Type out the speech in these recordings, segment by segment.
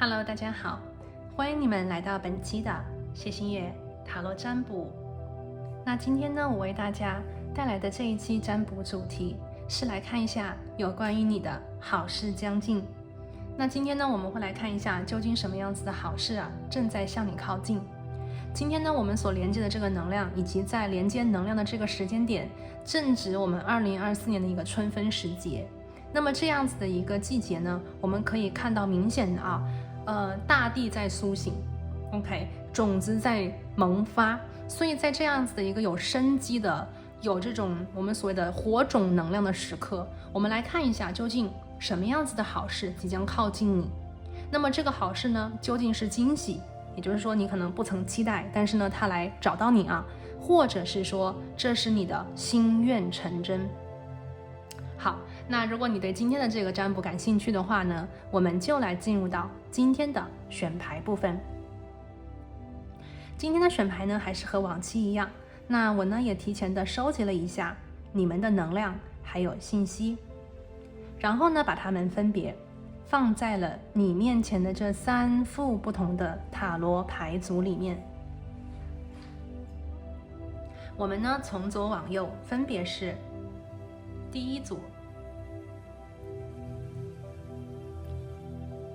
Hello， 大家好，欢迎你们来到本期的谢欣月塔罗占卜。那今天呢，我为大家带来的这一期占卜主题是来看一下有关于你的好事将近。那今天呢，我们会来看一下究竟什么样子的好事正在向你靠近。今天呢，我们所连接的这个能量，以及在连接能量的这个时间点，正值我们2024年的一个春分时节。那么这样子的一个季节呢，我们可以看到明显的大地在苏醒 ，OK， 种子在萌发，所以在这样子的一个有生机的、有这种我们所谓的火种能量的时刻，我们来看一下究竟什么样子的好事即将靠近你。那么这个好事呢，究竟是惊喜，也就是说你可能不曾期待，但是呢它来找到你或者是说这是你的心愿成真。好，那如果你对今天的这个占卜感兴趣的话呢，我们就来进入到今天的选牌部分。今天的选牌呢，还是和往期一样，那我呢也提前的收集了一下你们的能量还有信息，然后呢把它们分别放在了你面前的这3副不同的塔罗牌组里面。我们呢从左往右分别是第一组、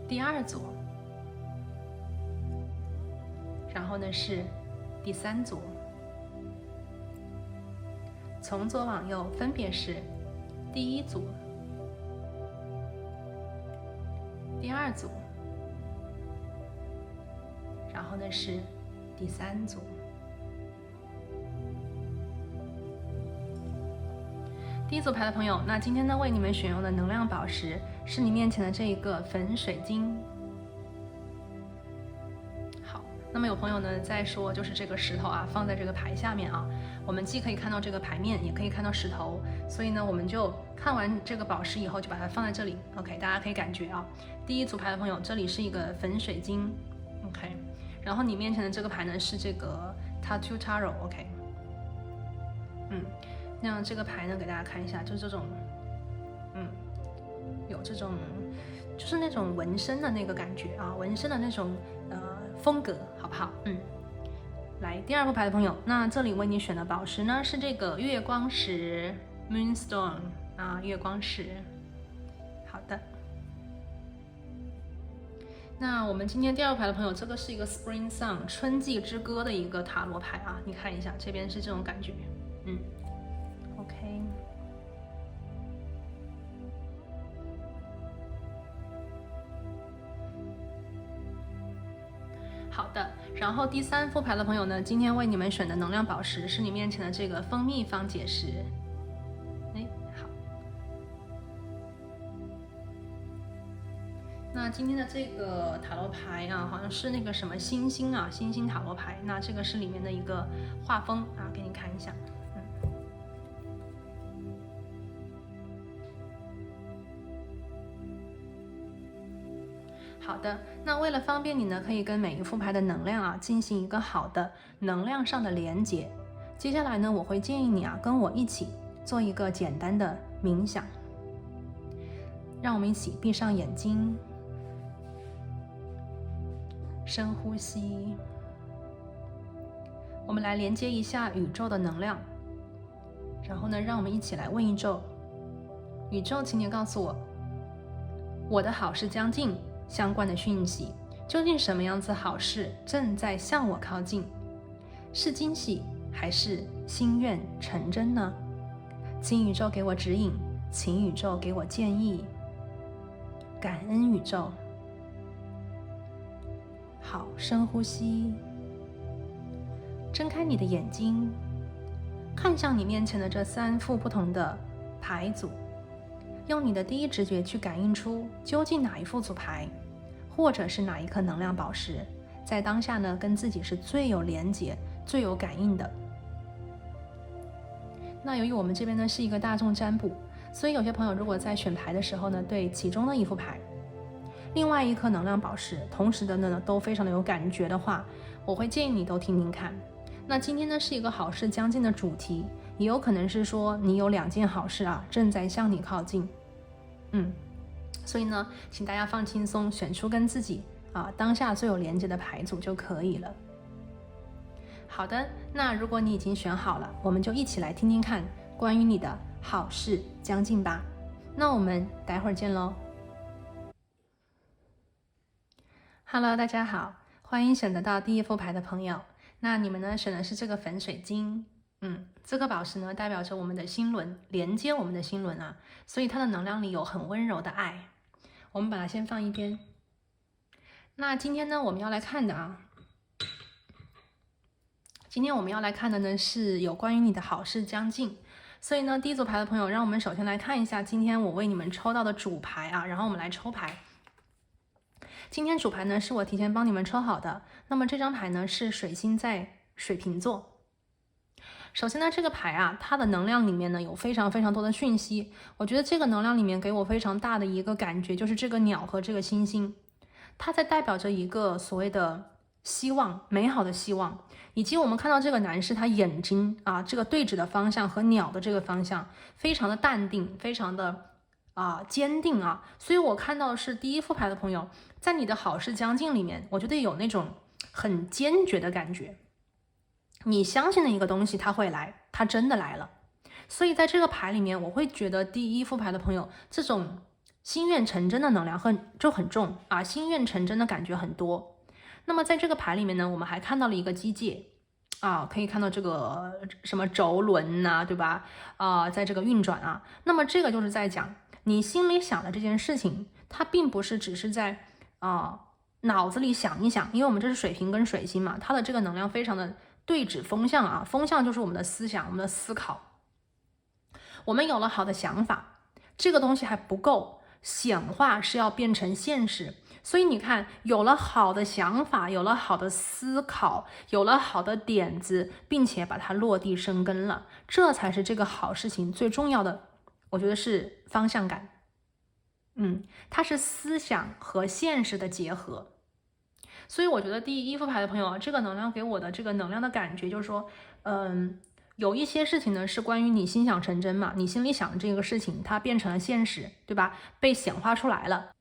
第二组，然后呢是第3组。从左往右分别是第一组、第二组，然后呢是第3组。第一组牌的朋友，那今天呢为你们选用的能量宝石是你面前的这一个粉水晶。好，那么有朋友呢在说，就是这个石头放在这个牌下面我们既可以看到这个牌面，也可以看到石头，所以呢我们就看完这个宝石以后就把它放在这里。OK， 大家可以感觉第一组牌的朋友，这里是一个粉水晶 ，OK， 然后你面前的这个牌呢是这个 Tattoo Tarot，OK， 那这个牌呢，给大家看一下，就是这种，有这种，就是那种纹身的那个感觉纹身的那种风格，好不好？来，第二副牌的朋友，那这里为你选的宝石呢是这个月光石 Moonstone 月光石。好的。那我们今天第二副牌的朋友，这个是一个 Spring Song 春季之歌的一个塔罗牌你看一下，这边是这种感觉，OK。好的，然后第3副牌的朋友呢，今天为你们选的能量宝石是你面前的这个蜂蜜方解石。好。那今天的这个塔罗牌好像是那个什么星星星星塔罗牌。那这个是里面的一个画风给你看一下。好的，那为了方便你呢，可以跟每一副牌的能量进行一个好的能量上的连接。接下来呢，我会建议你跟我一起做一个简单的冥想。让我们一起闭上眼睛，深呼吸。我们来连接一下宇宙的能量，然后呢，让我们一起来问宇宙：宇宙，请你告诉我，我的好事将近相关的讯息，究竟什么样子好事正在向我靠近？是惊喜还是心愿成真呢？请宇宙给我指引，请宇宙给我建议。感恩宇宙。好，深呼吸，睁开你的眼睛，看向你面前的这3副不同的牌组，用你的第一直觉去感应出究竟哪一副组牌，或者是哪一颗能量宝石，在当下呢跟自己是最有连结、最有感应的。那由于我们这边呢是一个大众占卜，所以有些朋友如果在选牌的时候呢，对其中的一副牌、另外一颗能量宝石同时的呢都非常的有感觉的话，我会建议你都听听看。那今天呢是一个好事将近的主题，也有可能是说你有2件好事正在向你靠近。所以呢，请大家放轻松，选出跟自己当下最有连接的牌组就可以了。好的，那如果你已经选好了，我们就一起来听听看关于你的好事将近吧。那我们待会儿见喽。Hello， 大家好，欢迎选择到第一副牌的朋友。那你们呢选的是这个粉水晶，这个宝石呢代表着我们的心轮，连接我们的心轮啊，所以它的能量里有很温柔的爱。我们把它先放一边。那今天呢我们要来看的呢是有关于你的好事将近。所以呢第一组牌的朋友，让我们首先来看一下今天我为你们抽到的主牌啊，然后我们来抽牌。今天主牌呢是我提前帮你们抽好的，那么这张牌呢是水星在水瓶座。首先呢这个牌啊，它的能量里面呢有非常非常多的讯息，我觉得这个能量里面给我非常大的一个感觉，就是这个鸟和这个星星，它在代表着一个所谓的希望，美好的希望，以及我们看到这个男士他眼睛这个对指的方向和鸟的这个方向非常的淡定，非常的坚定啊，所以我看到的是第一副牌的朋友，在你的好事将近里面，我觉得有那种很坚决的感觉，你相信的一个东西它会来，它真的来了。所以在这个牌里面，我会觉得第一副牌的朋友这种心愿成真的能量很重啊，心愿成真的感觉很多。那么在这个牌里面呢，我们还看到了一个机械可以看到这个什么轴轮对吧？在这个运转那么这个就是在讲你心里想的这件事情，它并不是只是在脑子里想一想，因为我们这是水瓶跟水星嘛，它的这个能量非常的对指风向风向就是我们的思想，我们的思考。我们有了好的想法，这个东西还不够，显化是要变成现实。所以你看，有了好的想法，有了好的思考，有了好的点子，并且把它落地生根了，这才是这个好事情最重要的，我觉得是方向感。它是思想和现实的结合。所以我觉得第一副牌的朋友这个能量给我的这个能量的感觉就是说，有一些事情呢是关于你心想成真嘛，你心里想的这个事情它变成了现实，对吧？被显化出来了。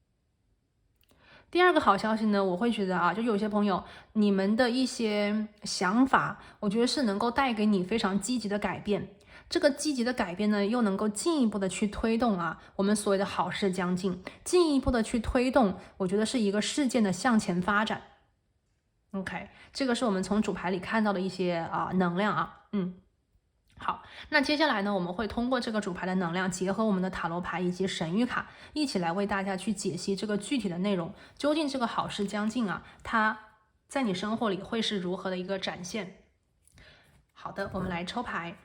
第二个好消息呢，我会觉得就有些朋友你们的一些想法，我觉得是能够带给你非常积极的改变。这个积极的改变呢，又能够进一步的去推动我们所谓的好事将近，进一步的去推动，我觉得是一个事件的向前发展。OK， 这个是我们从主牌里看到的一些能量好，那接下来呢，我们会通过这个主牌的能量，结合我们的塔罗牌以及神谕卡，一起来为大家去解析这个具体的内容，究竟这个好事将近它在你生活里会是如何的一个展现。好的，我们来抽牌。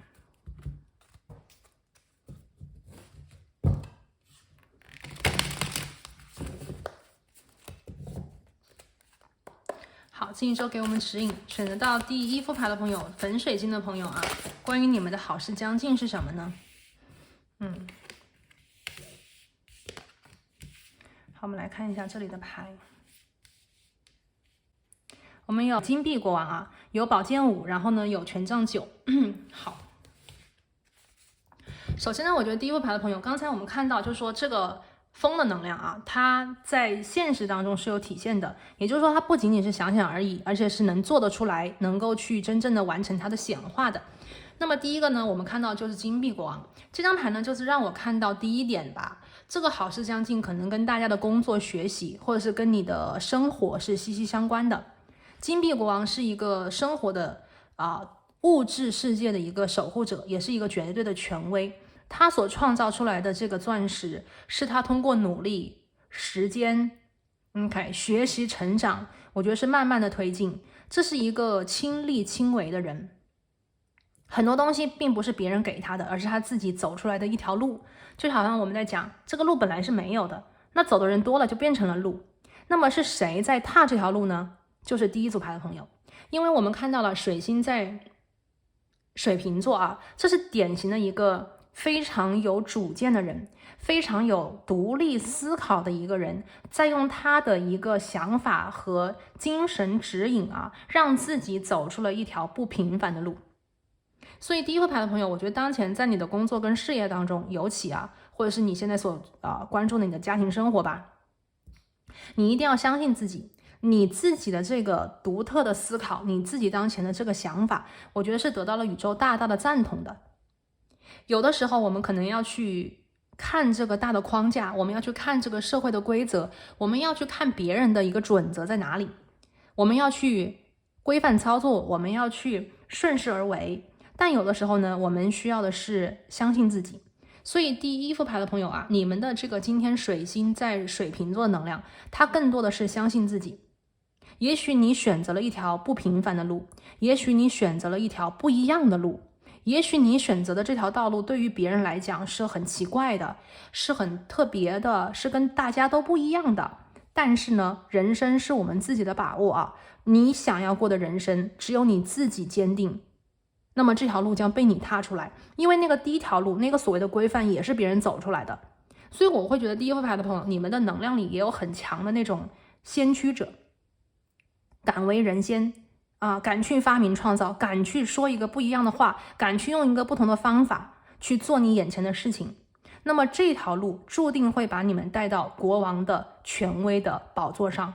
好，金宇宙给我们指引，选择到第一副牌的朋友，粉水晶的朋友关于你们的好事将近是什么呢？好，我们来看一下这里的牌。我们有金币国王有宝剑5，然后呢有权杖9。好，首先呢，我觉得第一副牌的朋友，刚才我们看到就是说这个风的能量它在现实当中是有体现的，也就是说它不仅仅是想想而已，而且是能做得出来，能够去真正的完成它的显化的。那么第一个呢，我们看到就是金币国王这张牌呢，就是让我看到第一点吧，这个好事将近可能跟大家的工作学习或者是跟你的生活是息息相关的。金币国王是一个生活的物质世界的一个守护者，也是一个绝对的权威。他所创造出来的这个钻石，是他通过努力、时间学习成长，我觉得是慢慢的推进。这是一个亲力亲为的人，很多东西并不是别人给他的，而是他自己走出来的一条路。就好像我们在讲，这个路本来是没有的，那走的人多了就变成了路。那么是谁在踏这条路呢？就是第一组牌的朋友，因为我们看到了水星在水瓶座这是典型的一个非常有主见的人，非常有独立思考的一个人，在用他的一个想法和精神指引让自己走出了一条不平凡的路。所以第一副牌的朋友，我觉得当前在你的工作跟事业当中，尤其或者是你现在所关注的你的家庭生活吧，你一定要相信自己，你自己的这个独特的思考，你自己当前的这个想法，我觉得是得到了宇宙大大的赞同的。有的时候我们可能要去看这个大的框架，我们要去看这个社会的规则，我们要去看别人的一个准则在哪里，我们要去规范操作，我们要去顺势而为。但有的时候呢，我们需要的是相信自己。所以第一副牌的朋友啊，你们的这个今天水星在水瓶座的能量，它更多的是相信自己。也许你选择了一条不平凡的路，也许你选择了一条不一样的路，也许你选择的这条道路对于别人来讲是很奇怪的，是很特别的，是跟大家都不一样的。但是呢，人生是我们自己的把握啊，你想要过的人生只有你自己坚定，那么这条路将被你踏出来。因为那个第一条路，那个所谓的规范也是别人走出来的。所以我会觉得第一副牌的朋友，你们的能量里也有很强的那种先驱者，敢为人先啊，敢去发明创造，敢去说一个不一样的话，敢去用一个不同的方法去做你眼前的事情。那么这条路注定会把你们带到国王的权威的宝座上。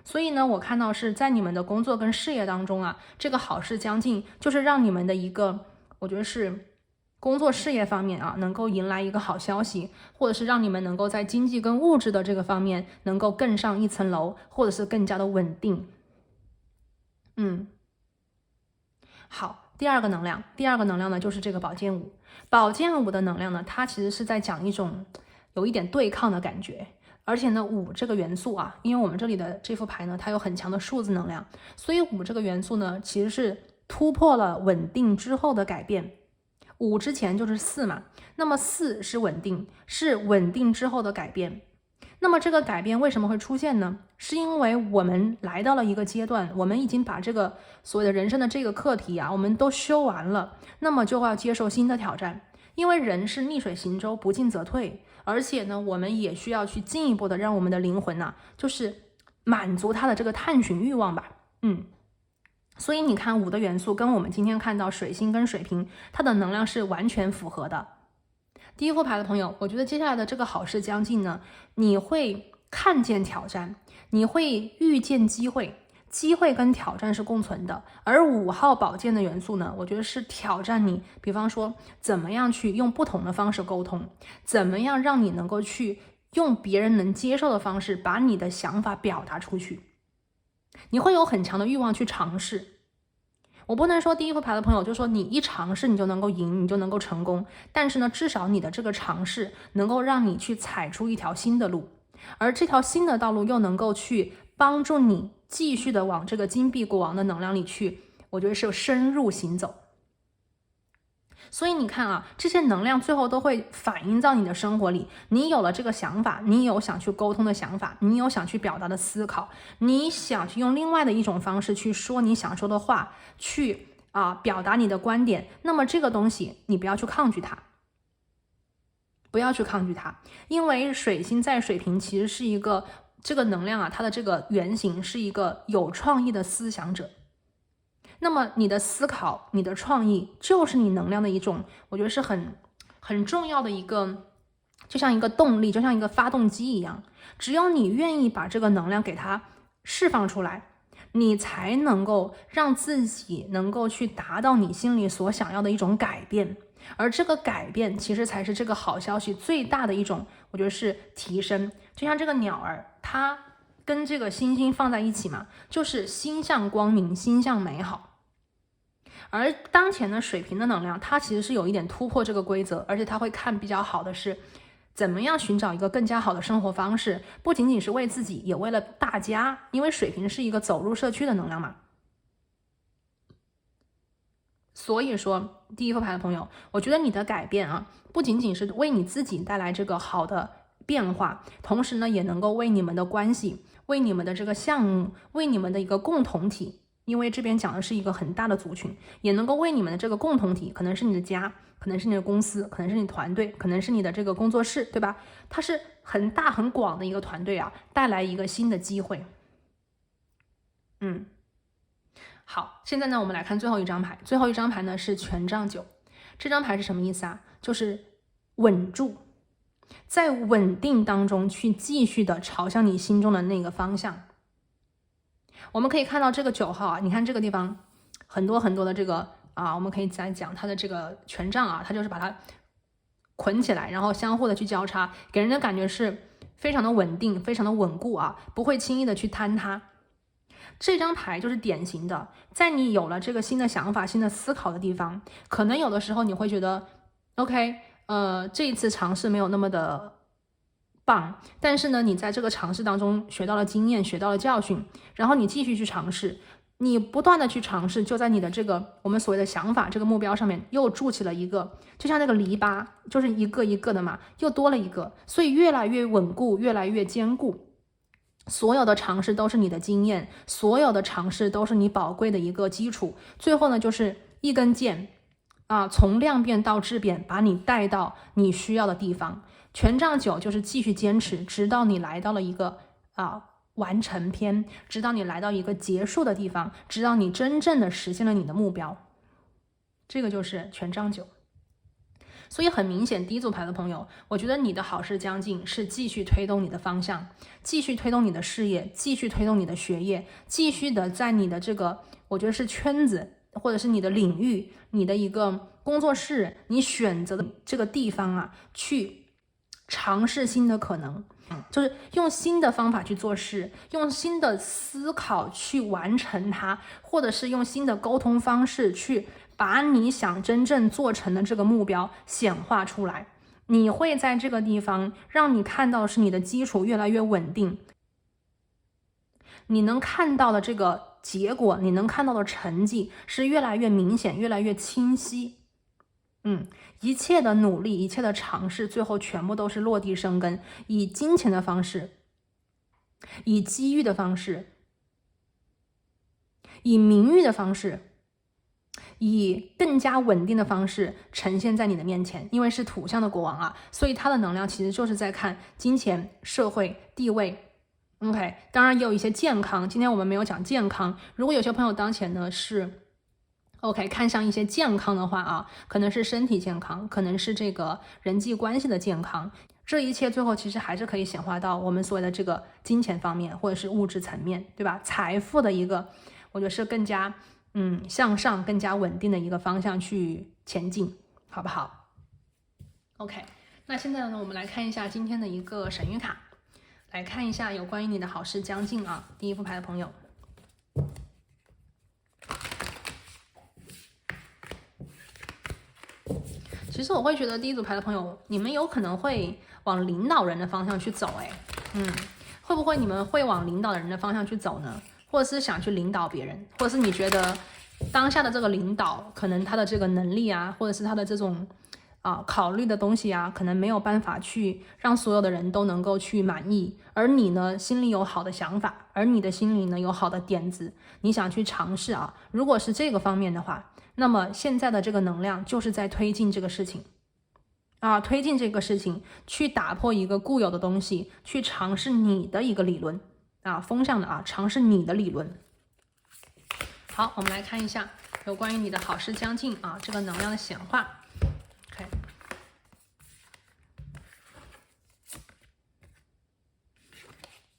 所以呢，我看到是在你们的工作跟事业当中啊，这个好事将近，就是让你们的一个，我觉得是工作事业方面啊，能够迎来一个好消息，或者是让你们能够在经济跟物质的这个方面能够更上一层楼，或者是更加的稳定。好，第二个能量呢，就是这个宝剑五。宝剑五的能量呢，它其实是在讲一种有一点对抗的感觉。而且呢，五这个元素啊，因为我们这里的这副牌呢，它有很强的数字能量，所以五这个元素呢，其实是突破了稳定之后的改变。五之前就是四嘛，那么四是稳定，是稳定之后的改变。那么这个改变为什么会出现呢？是因为我们来到了一个阶段，我们已经把这个所谓的人生的这个课题啊，我们都修完了，那么就要接受新的挑战。因为人是逆水行舟，不进则退，而且呢，我们也需要去进一步的让我们的灵魂呢，就是满足它的这个探寻欲望吧。所以你看五的元素跟我们今天看到水星跟水瓶，它的能量是完全符合的。第一副牌的朋友，我觉得接下来的这个好事将近呢，你会看见挑战，你会遇见机会，机会跟挑战是共存的。而五号宝剑的元素呢，我觉得是挑战你，比方说怎么样去用不同的方式沟通，怎么样让你能够去用别人能接受的方式把你的想法表达出去，你会有很强的欲望去尝试。我不能说第一副牌的朋友就说你一尝试你就能够赢，你就能够成功，但是呢，至少你的这个尝试能够让你去踩出一条新的路，而这条新的道路又能够去帮助你继续的往这个金币国王的能量里去，我觉得是深入行走。所以你看啊，这些能量最后都会反映到你的生活里。你有了这个想法，你有想去沟通的想法，你有想去表达的思考，你想去用另外的一种方式去说你想说的话，去表达你的观点。那么这个东西你不要去抗拒它，不要去抗拒它，因为水星在水瓶其实是一个这个能量啊，它的这个原型是一个有创意的思想者。那么你的思考，你的创意就是你能量的一种，我觉得是很重要的一个，就像一个动力，就像一个发动机一样。只有你愿意把这个能量给它释放出来，你才能够让自己能够去达到你心里所想要的一种改变。而这个改变其实才是这个好消息最大的一种，我觉得是提升。就像这个鸟儿，它跟这个星星放在一起嘛，就是心向光明，心向美好。而当前的水瓶的能量，它其实是有一点突破这个规则，而且它会看比较好的是怎么样寻找一个更加好的生活方式，不仅仅是为自己，也为了大家。因为水瓶是一个走入社区的能量嘛。所以说第一副牌的朋友，我觉得你的改变啊，不仅仅是为你自己带来这个好的变化，同时呢，也能够为你们的关系，为你们的这个项目，为你们的一个共同体，因为这边讲的是一个很大的族群，也能够为你们的这个共同体，可能是你的家，可能是你的公司，可能是你的团队，可能是你的这个工作室，对吧？它是很大很广的一个团队啊，带来一个新的机会。好，现在呢，我们来看最后一张牌。最后一张牌呢是权杖9，这张牌是什么意思啊？就是稳住，在稳定当中去继续的朝向你心中的那个方向。我们可以看到这个9号啊，你看这个地方很多很多的这个我们可以再讲它的这个权杖啊，它就是把它捆起来，然后相互的去交叉，给人的感觉是非常的稳定，非常的稳固啊，不会轻易的去坍塌。这张牌就是典型的，在你有了这个新的想法、新的思考的地方，可能有的时候你会觉得 OK， 这一次尝试没有那么的棒，但是呢，你在这个尝试当中学到了经验，学到了教训，然后你继续去尝试，你不断的去尝试，就在你的这个我们所谓的想法这个目标上面又筑起了一个，就像那个篱笆，就是一个一个的嘛，又多了一个，所以越来越稳固，越来越坚固。所有的尝试都是你的经验，所有的尝试都是你宝贵的一个基础。最后呢，就是一根箭从量变到质变，把你带到你需要的地方。权杖9就是继续坚持，直到你来到了一个完成篇，直到你来到一个结束的地方，直到你真正的实现了你的目标。这个就是权杖9。所以很明显，第一组牌的朋友，我觉得你的好事将近是继续推动你的方向，继续推动你的事业，继续推动你的学业，继续的在你的这个我觉得是圈子，或者是你的领域，你的一个工作室，你选择的这个地方去尝试新的可能，就是用新的方法去做事，用新的思考去完成它，或者是用新的沟通方式去把你想真正做成的这个目标显化出来。你会在这个地方让你看到的是你的基础越来越稳定，你能看到的这个结果，你能看到的成绩是越来越明显，越来越清晰。一切的努力，一切的尝试，最后全部都是落地生根，以金钱的方式，以机遇的方式，以名誉的方式，以更加稳定的方式呈现在你的面前。因为是土象的国王所以它的能量其实就是在看金钱、社会、地位。OK， 当然也有一些健康，今天我们没有讲健康。如果有些朋友当前呢是OK， 看向一些健康的话可能是身体健康，可能是这个人际关系的健康，这一切最后其实还是可以显化到我们所谓的这个金钱方面，或者是物质层面，对吧？财富的一个，我觉得是更加向上、更加稳定的一个方向去前进，好不好 ？OK， 那现在呢，我们来看一下今天的一个神谕卡，来看一下有关于你的好事将近第一副牌的朋友。其实我会觉得第一组牌的朋友，你们有可能会往领导人的方向去走，会不会你们会往领导人的方向去走呢？或者是想去领导别人，或者是你觉得当下的这个领导，可能他的这个能力或者是他的这种考虑的东西可能没有办法去让所有的人都能够去满意，而你呢，心里有好的想法，而你的心里呢有好的点子，你想去尝试如果是这个方面的话，那么现在的这个能量就是在推进这个事情推进这个事情，去打破一个固有的东西，去尝试你的一个理论风向的尝试你的理论。好，我们来看一下有关于你的好事将近这个能量的显化。OK，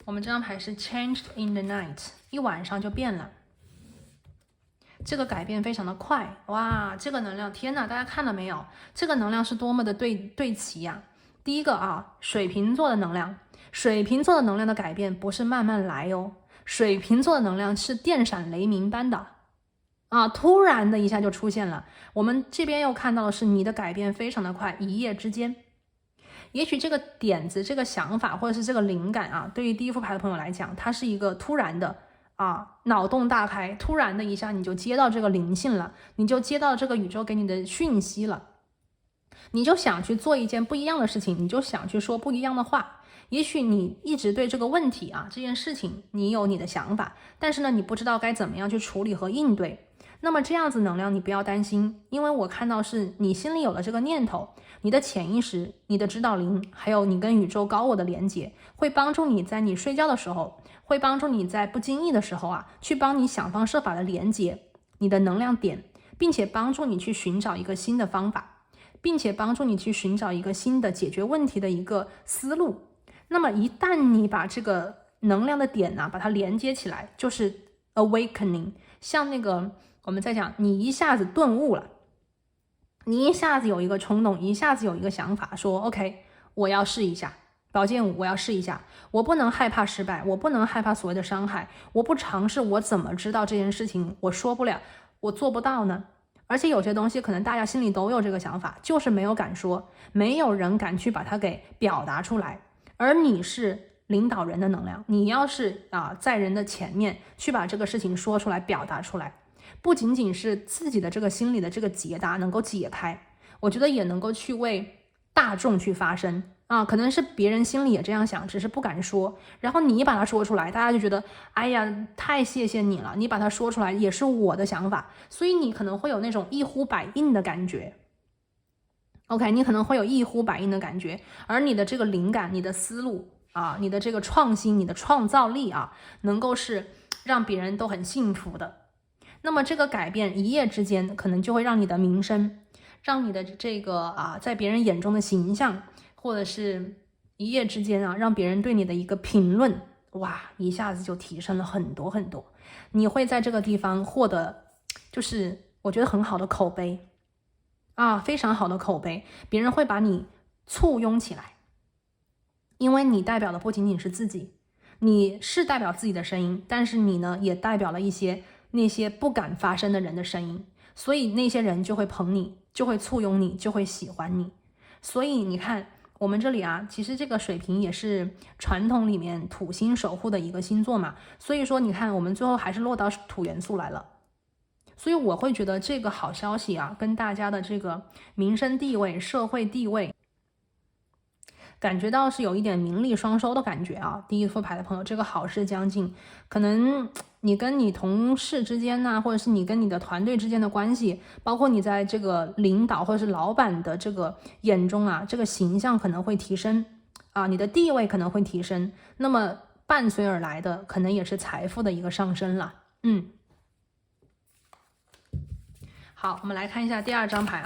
我们这张牌是 Changed in the night， 一晚上就变了。这个改变非常的快，哇，这个能量，天哪，大家看了没有？这个能量是多么的对齐第一个水瓶座的能量，水瓶座的能量的改变不是慢慢来水瓶座的能量是电闪雷鸣般的突然的一下就出现了。我们这边又看到的是你的改变非常的快，一夜之间。也许这个点子、这个想法或者是这个灵感对于第一副牌的朋友来讲，它是一个突然的脑洞大开，突然的一下你就接到这个灵性了，你就接到这个宇宙给你的讯息了，你就想去做一件不一样的事情，你就想去说不一样的话。也许你一直对这个问题这件事情你有你的想法，但是呢，你不知道该怎么样去处理和应对。那么这样子能量你不要担心，因为我看到是你心里有了这个念头，你的潜意识、你的指导灵，还有你跟宇宙高我的连接，会帮助你在你睡觉的时候，会帮助你在不经意的时候去帮你想方设法的连接你的能量点，并且帮助你去寻找一个新的方法，并且帮助你去寻找一个新的解决问题的一个思路。那么一旦你把这个能量的点把它连接起来，就是 awakening， 像那个我们在讲你一下子顿悟了，你一下子有一个冲动，一下子有一个想法，说 OK 我要试一下宝剑五，我要试一下，我不能害怕失败，我不能害怕所谓的伤害，我不尝试我怎么知道这件事情我说不了，我做不到呢？而且有些东西可能大家心里都有这个想法，就是没有敢说，没有人敢去把它给表达出来。而你是领导人的能量，你要是在人的前面去把这个事情说出来表达出来，不仅仅是自己的这个心里的这个结答能够解开，我觉得也能够去为大众去发声可能是别人心里也这样想，只是不敢说，然后你把它说出来，大家就觉得哎呀太谢谢你了，你把它说出来也是我的想法，所以你可能会有那种一呼百应的感觉。OK， 你可能会有一呼百应的感觉，而你的这个灵感，你的思路你的这个创新，你的创造力能够是让别人都很幸福的。那么这个改变一夜之间，可能就会让你的名声，让你的这个在别人眼中的形象，或者是一夜之间让别人对你的一个评论，哇，一下子就提升了很多很多。你会在这个地方获得，就是我觉得很好的口碑非常好的口碑，别人会把你簇拥起来，因为你代表的不仅仅是自己，你是代表自己的声音，但是你呢也代表了那些不敢发声的人的声音，所以那些人就会捧你，就会簇拥你，就会喜欢你。所以你看我们这里其实这个水瓶也是传统里面土星守护的一个星座嘛，所以说你看我们最后还是落到土元素来了。所以我会觉得这个好消息跟大家的这个民生地位、社会地位感觉到是有一点名利双收的感觉第一副牌的朋友，这个好事将近，可能你跟你同事之间或者是你跟你的团队之间的关系，包括你在这个领导或者是老板的这个眼中这个形象可能会提升你的地位可能会提升，那么伴随而来的可能也是财富的一个上升了。好，我们来看一下第二张牌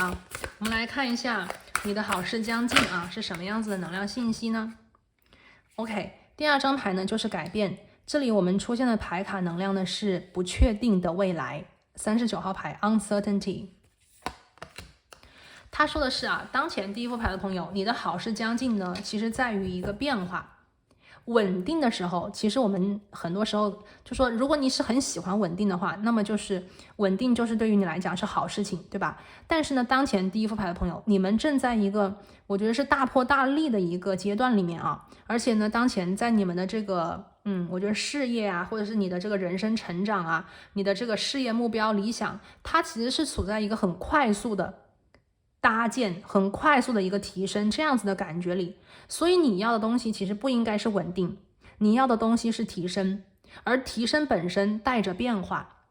我们来看一下你的好事将近是什么样子的能量信息呢？ OK， 第二张牌呢就是改变，这里我们出现的牌卡能量呢是不确定的未来，39号牌 Uncertainty。 他说的是当前第一副牌的朋友，你的好事将近呢其实在于一个变化。稳定的时候，其实我们很多时候就说，如果你是很喜欢稳定的话，那么就是稳定就是对于你来讲是好事情，对吧？但是呢，当前第一副牌的朋友，你们正在一个我觉得是大破大立的一个阶段里面而且呢，当前在你们的这个我觉得事业或者是你的这个人生成长你的这个事业目标理想，它其实是处在一个很快速的搭建，很快速的一个提升这样子的感觉里。所以你要的东西其实不应该是稳定，你要的东西是提升，而提升本身带着变化。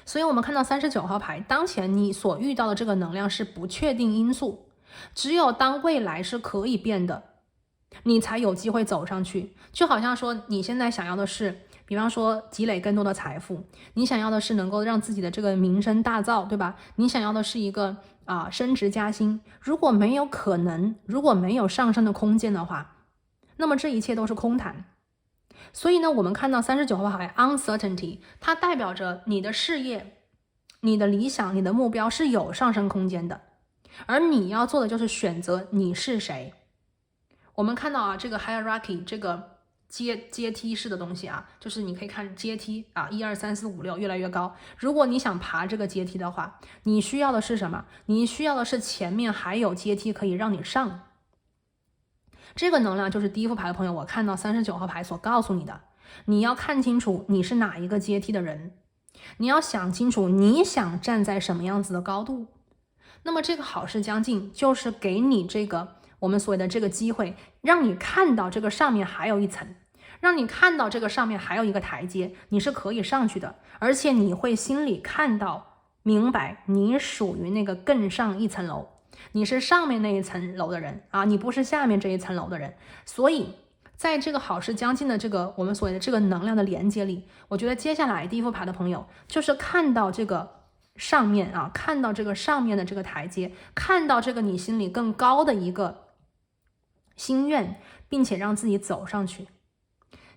所以我们看到39号牌，当前你所遇到的这个能量是不确定因素，只有当未来是可以变的，你才有机会走上去。就好像说你现在想要的是，比方说积累更多的财富，你想要的是能够让自己的这个名声大噪，对吧？你想要的是一个升职加薪，如果没有可能，如果没有上升的空间的话，那么这一切都是空谈。所以呢，我们看到39号牌 Uncertainty， 它代表着你的事业、你的理想、你的目标是有上升空间的，而你要做的就是选择你是谁。我们看到这个 hierarchy， 这个阶梯式的东西就是你可以看阶梯1、2、3、4、5、6越来越高。如果你想爬这个阶梯的话，你需要的是什么？你需要的是前面还有阶梯可以让你上。这个能量就是第一副牌的朋友，我看到39号牌所告诉你的，你要看清楚你是哪一个阶梯的人，你要想清楚你想站在什么样子的高度。那么这个好事将近，就是给你这个我们所谓的这个机会，让你看到这个上面还有一层，让你看到这个上面还有一个台阶，你是可以上去的，而且你会心里看到明白你属于那个更上一层楼，你是上面那一层楼的人你不是下面这一层楼的人。所以在这个好事将近的这个我们所谓的这个能量的连接里，我觉得接下来第一副牌的朋友就是看到这个上面看到这个上面的这个台阶，看到这个你心里更高的一个心愿，并且让自己走上去。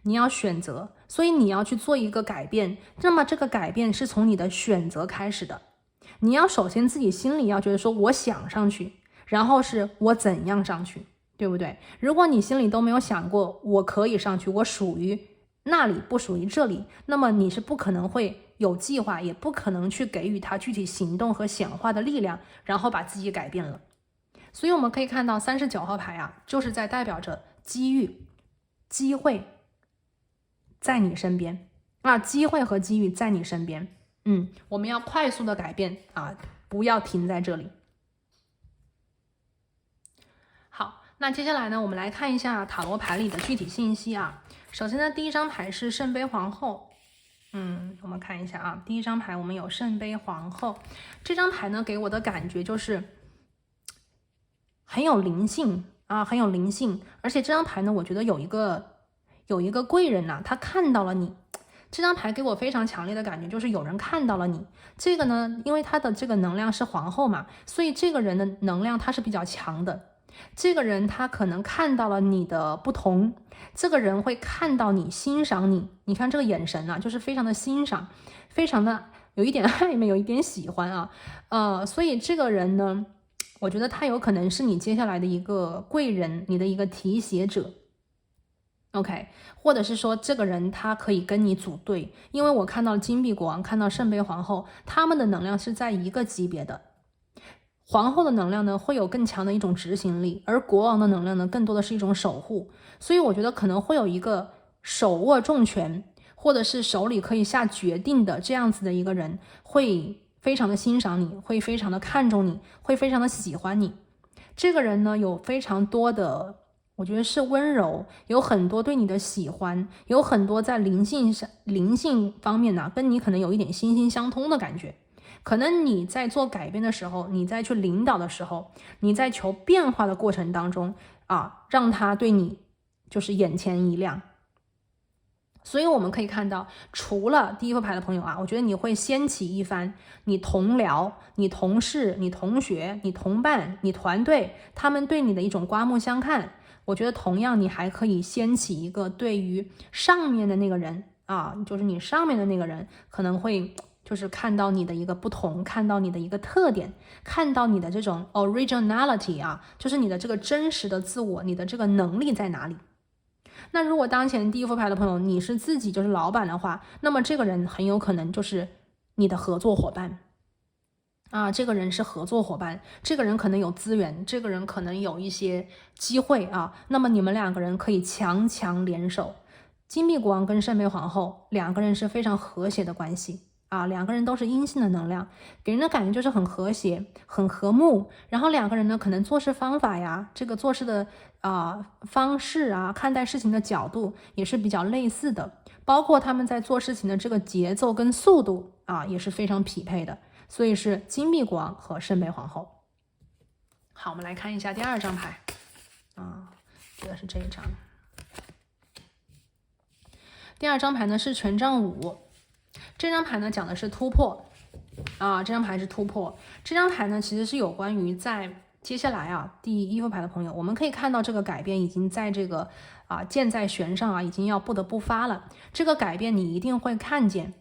你要选择，所以你要去做一个改变，那么这个改变是从你的选择开始的。你要首先自己心里要觉得说我想上去，然后是我怎样上去，对不对？如果你心里都没有想过我可以上去，我属于那里不属于这里，那么你是不可能会有计划，也不可能去给予他具体行动和显化的力量，然后把自己改变了。所以我们可以看到39号牌啊，就是在代表着机遇、机会在你身边啊，机会和机遇在你身边。我们要快速的改变啊，不要停在这里。好，那接下来呢，我们来看一下塔罗牌里的具体信息啊。首先呢，第一张牌是圣杯皇后。我们看一下啊，第一张牌我们有圣杯皇后，这张牌呢给我的感觉就是很有灵性啊，很有灵性。而且这张牌呢，我觉得有一个贵人呐，他看到了你。这张牌给我非常强烈的感觉，就是有人看到了你。这个呢，因为他的这个能量是皇后嘛，所以这个人的能量他是比较强的。这个人他可能看到了你的不同，这个人会看到你，欣赏你。你看这个眼神啊，就是非常的欣赏，非常的有一点暧昧，有一点喜欢啊。所以这个人呢，我觉得他有可能是你接下来的一个贵人，你的一个提携者。OK， 或者是说这个人他可以跟你组队，因为我看到金币国王，看到圣杯皇后，他们的能量是在一个级别的。皇后的能量呢，会有更强的一种执行力，而国王的能量呢，更多的是一种守护。所以我觉得可能会有一个手握重权，或者是手里可以下决定的这样子的一个人，会非常的欣赏你，会非常的看重你，会非常的喜欢你。这个人呢，有非常多的，我觉得是温柔，有很多对你的喜欢，有很多在灵性方面呢，跟你可能有一点心心相通的感觉。可能你在做改变的时候，你在去领导的时候，你在求变化的过程当中啊，让他对你就是眼前一亮。所以我们可以看到，除了第一副牌的朋友啊，我觉得你会掀起一番你同僚、你同事、你同学、你同伴、你团队他们对你的一种刮目相看。我觉得同样你还可以掀起一个对于上面的那个人啊，就是你上面的那个人可能会就是看到你的一个不同，看到你的一个特点，看到你的这种 originality 啊，就是你的这个真实的自我，你的这个能力在哪里。那如果当前第一副牌的朋友你是自己就是老板的话，那么这个人很有可能就是你的合作伙伴啊，这个人是合作伙伴，这个人可能有资源，这个人可能有一些机会啊，那么你们两个人可以强强联手。金币国王跟圣杯皇后两个人是非常和谐的关系啊，两个人都是阴性的能量，给人的感觉就是很和谐、很和睦。然后两个人呢，可能做事方法呀，这个做事的方式啊，看待事情的角度也是比较类似的，包括他们在做事情的这个节奏跟速度啊，也是非常匹配的。所以是金币国王和圣杯皇后。好，我们来看一下第二张牌这个是这一张。第二张牌呢是权杖5。这张牌呢讲的是突破这张牌是突破。这张牌呢其实是有关于在接下来第一副牌的朋友，我们可以看到这个改变已经在这个箭在弦上已经要不得不发了。这个改变你一定会看见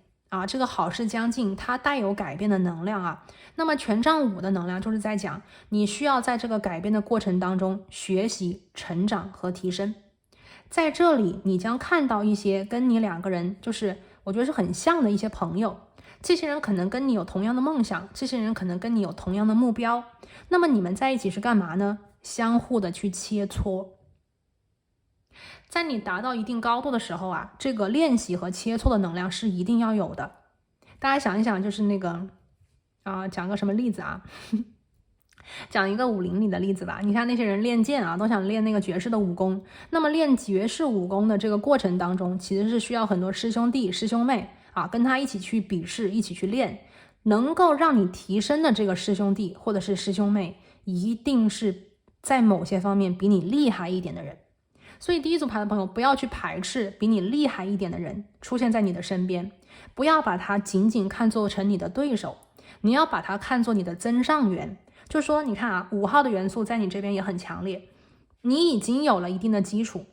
这个好事将近，它带有改变的能量那么权杖5的能量就是在讲你需要在这个改变的过程当中学习、成长和提升。在这里你将看到一些跟你两个人就是我觉得是很像的一些朋友，这些人可能跟你有同样的梦想，这些人可能跟你有同样的目标。那么你们在一起是干嘛呢？相互的去切磋。在你达到一定高度的时候这个练习和切磋的能量是一定要有的。大家想一想，就是那个讲个什么例子讲一个武林里的例子吧。你看那些人练剑都想练那个绝世的武功，那么练绝世武功的这个过程当中，其实是需要很多师兄弟师兄妹跟他一起去比试，一起去练。能够让你提升的这个师兄弟或者是师兄妹，一定是在某些方面比你厉害一点的人。所以第一组牌的朋友，不要去排斥比你厉害一点的人出现在你的身边，不要把他仅仅看作成你的对手，你要把他看作你的增上缘。就是说你看5号的元素在你这边也很强烈，你已经有了一定的基础，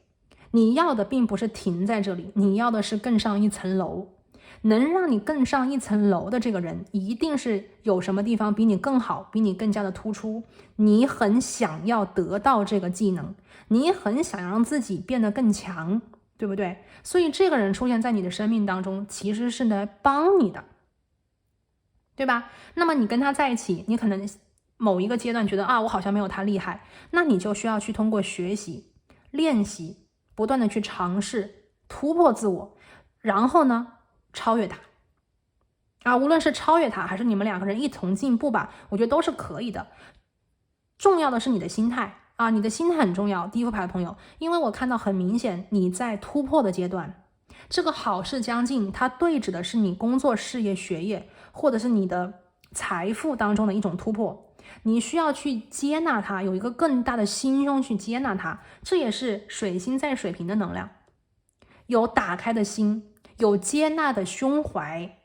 你要的并不是停在这里，你要的是更上一层楼。能让你更上一层楼的这个人，一定是有什么地方比你更好，比你更加的突出。你很想要得到这个技能，你很想让自己变得更强，对不对？所以这个人出现在你的生命当中，其实是来帮你的，对吧？那么你跟他在一起，你可能某一个阶段觉得啊，我好像没有他厉害，那你就需要去通过学习、练习，不断的去尝试突破自我，然后呢，超越他啊，无论是超越他，还是你们两个人一同进步吧，我觉得都是可以的。重要的是你的心态啊，你的心态很重要。第一副牌的朋友，因为我看到很明显你在突破的阶段，这个好事将近，它对指的是你工作、事业、学业，或者是你的财富当中的一种突破。你需要去接纳它，有一个更大的心胸去接纳它，这也是水星在水瓶的能量，有打开的心，有接纳的胸怀，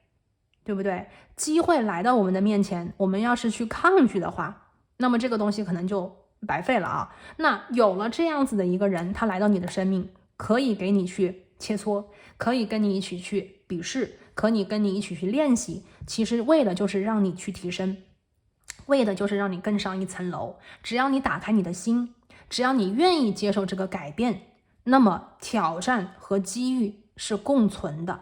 对不对？机会来到我们的面前，我们要是去抗拒的话，那么这个东西可能就白费了啊。那有了这样子的一个人，他来到你的生命，可以给你去切磋，可以跟你一起去比试，可以跟你一起去练习，其实为的就是让你去提升，为的就是让你更上一层楼。只要你打开你的心，只要你愿意接受这个改变，那么挑战和机遇是共存的。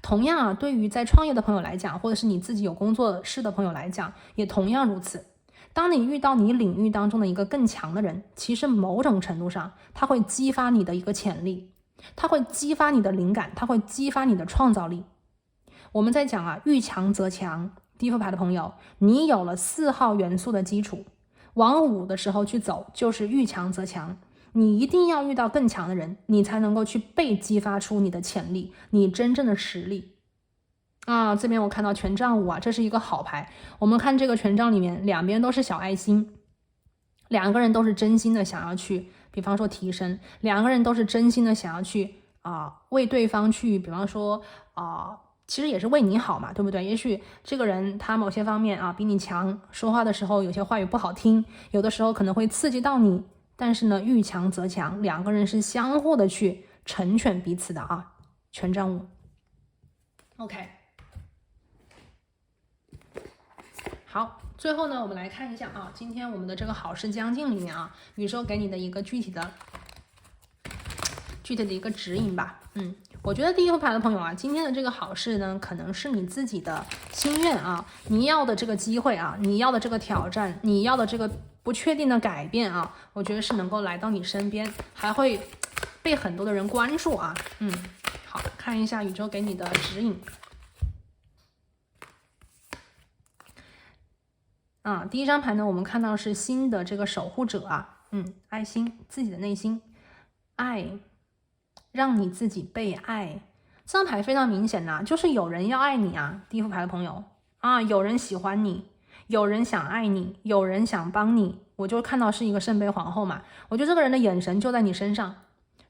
同样啊，对于在创业的朋友来讲，或者是你自己有工作室的朋友来讲，也同样如此。当你遇到你领域当中的一个更强的人，其实某种程度上，他会激发你的一个潜力，他会激发你的灵感，他会激发你的创造力。我们在讲啊，遇强则强。第一副牌的朋友，你有了4号元素的基础，往5的时候去走，就是遇强则强。你一定要遇到更强的人，你才能够去被激发出你的潜力，你真正的实力啊。这边我看到权杖5啊，这是一个好牌。我们看这个权杖里面，两边都是小爱心，两个人都是真心的想要去，比方说提升，两个人都是真心的想要去为对方去，比方说其实也是为你好嘛，对不对？也许这个人他某些方面比你强，说话的时候有些话语不好听，有的时候可能会刺激到你，但是呢，遇强则强，两个人是相互的去成全彼此的啊。权杖5 OK， 好，最后呢，我们来看一下今天我们的这个好事将近里面宇宙给你的一个具体的一个指引吧。我觉得第一副牌的朋友今天的这个好事呢，可能是你自己的心愿你要的这个机会你要的这个挑战，你要的这个不确定的改变我觉得是能够来到你身边，还会被很多的人关注好，看一下宇宙给你的指引第一张牌呢，我们看到是心的这个守护者爱心，自己的内心，爱，让你自己被爱。这张牌非常明显就是有人要爱你第一副牌的朋友有人喜欢你，有人想爱你，有人想帮你。我就看到是一个圣杯皇后嘛，我觉得这个人的眼神就在你身上，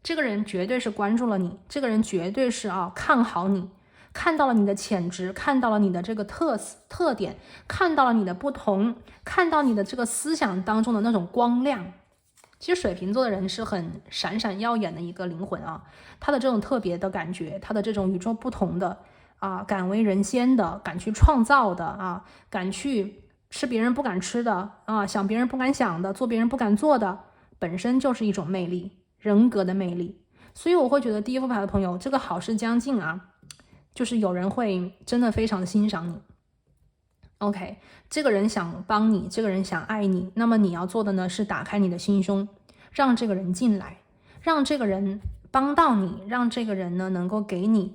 这个人绝对是关注了你，这个人绝对是看好你，看到了你的潜质，看到了你的这个特点，看到了你的不同，看到你的这个思想当中的那种光亮。其实水瓶座的人是很闪闪耀眼的一个灵魂他的这种特别的感觉，他的这种与众不同的敢为人先的，敢去创造的敢去吃别人不敢吃的想别人不敢想的，做别人不敢做的，本身就是一种魅力，人格的魅力。所以我会觉得第一副牌的朋友，这个好事将近就是有人会真的非常的欣赏你。OK， 这个人想帮你，这个人想爱你，那么你要做的呢是打开你的心胸，让这个人进来，让这个人帮到你，让这个人呢能够给你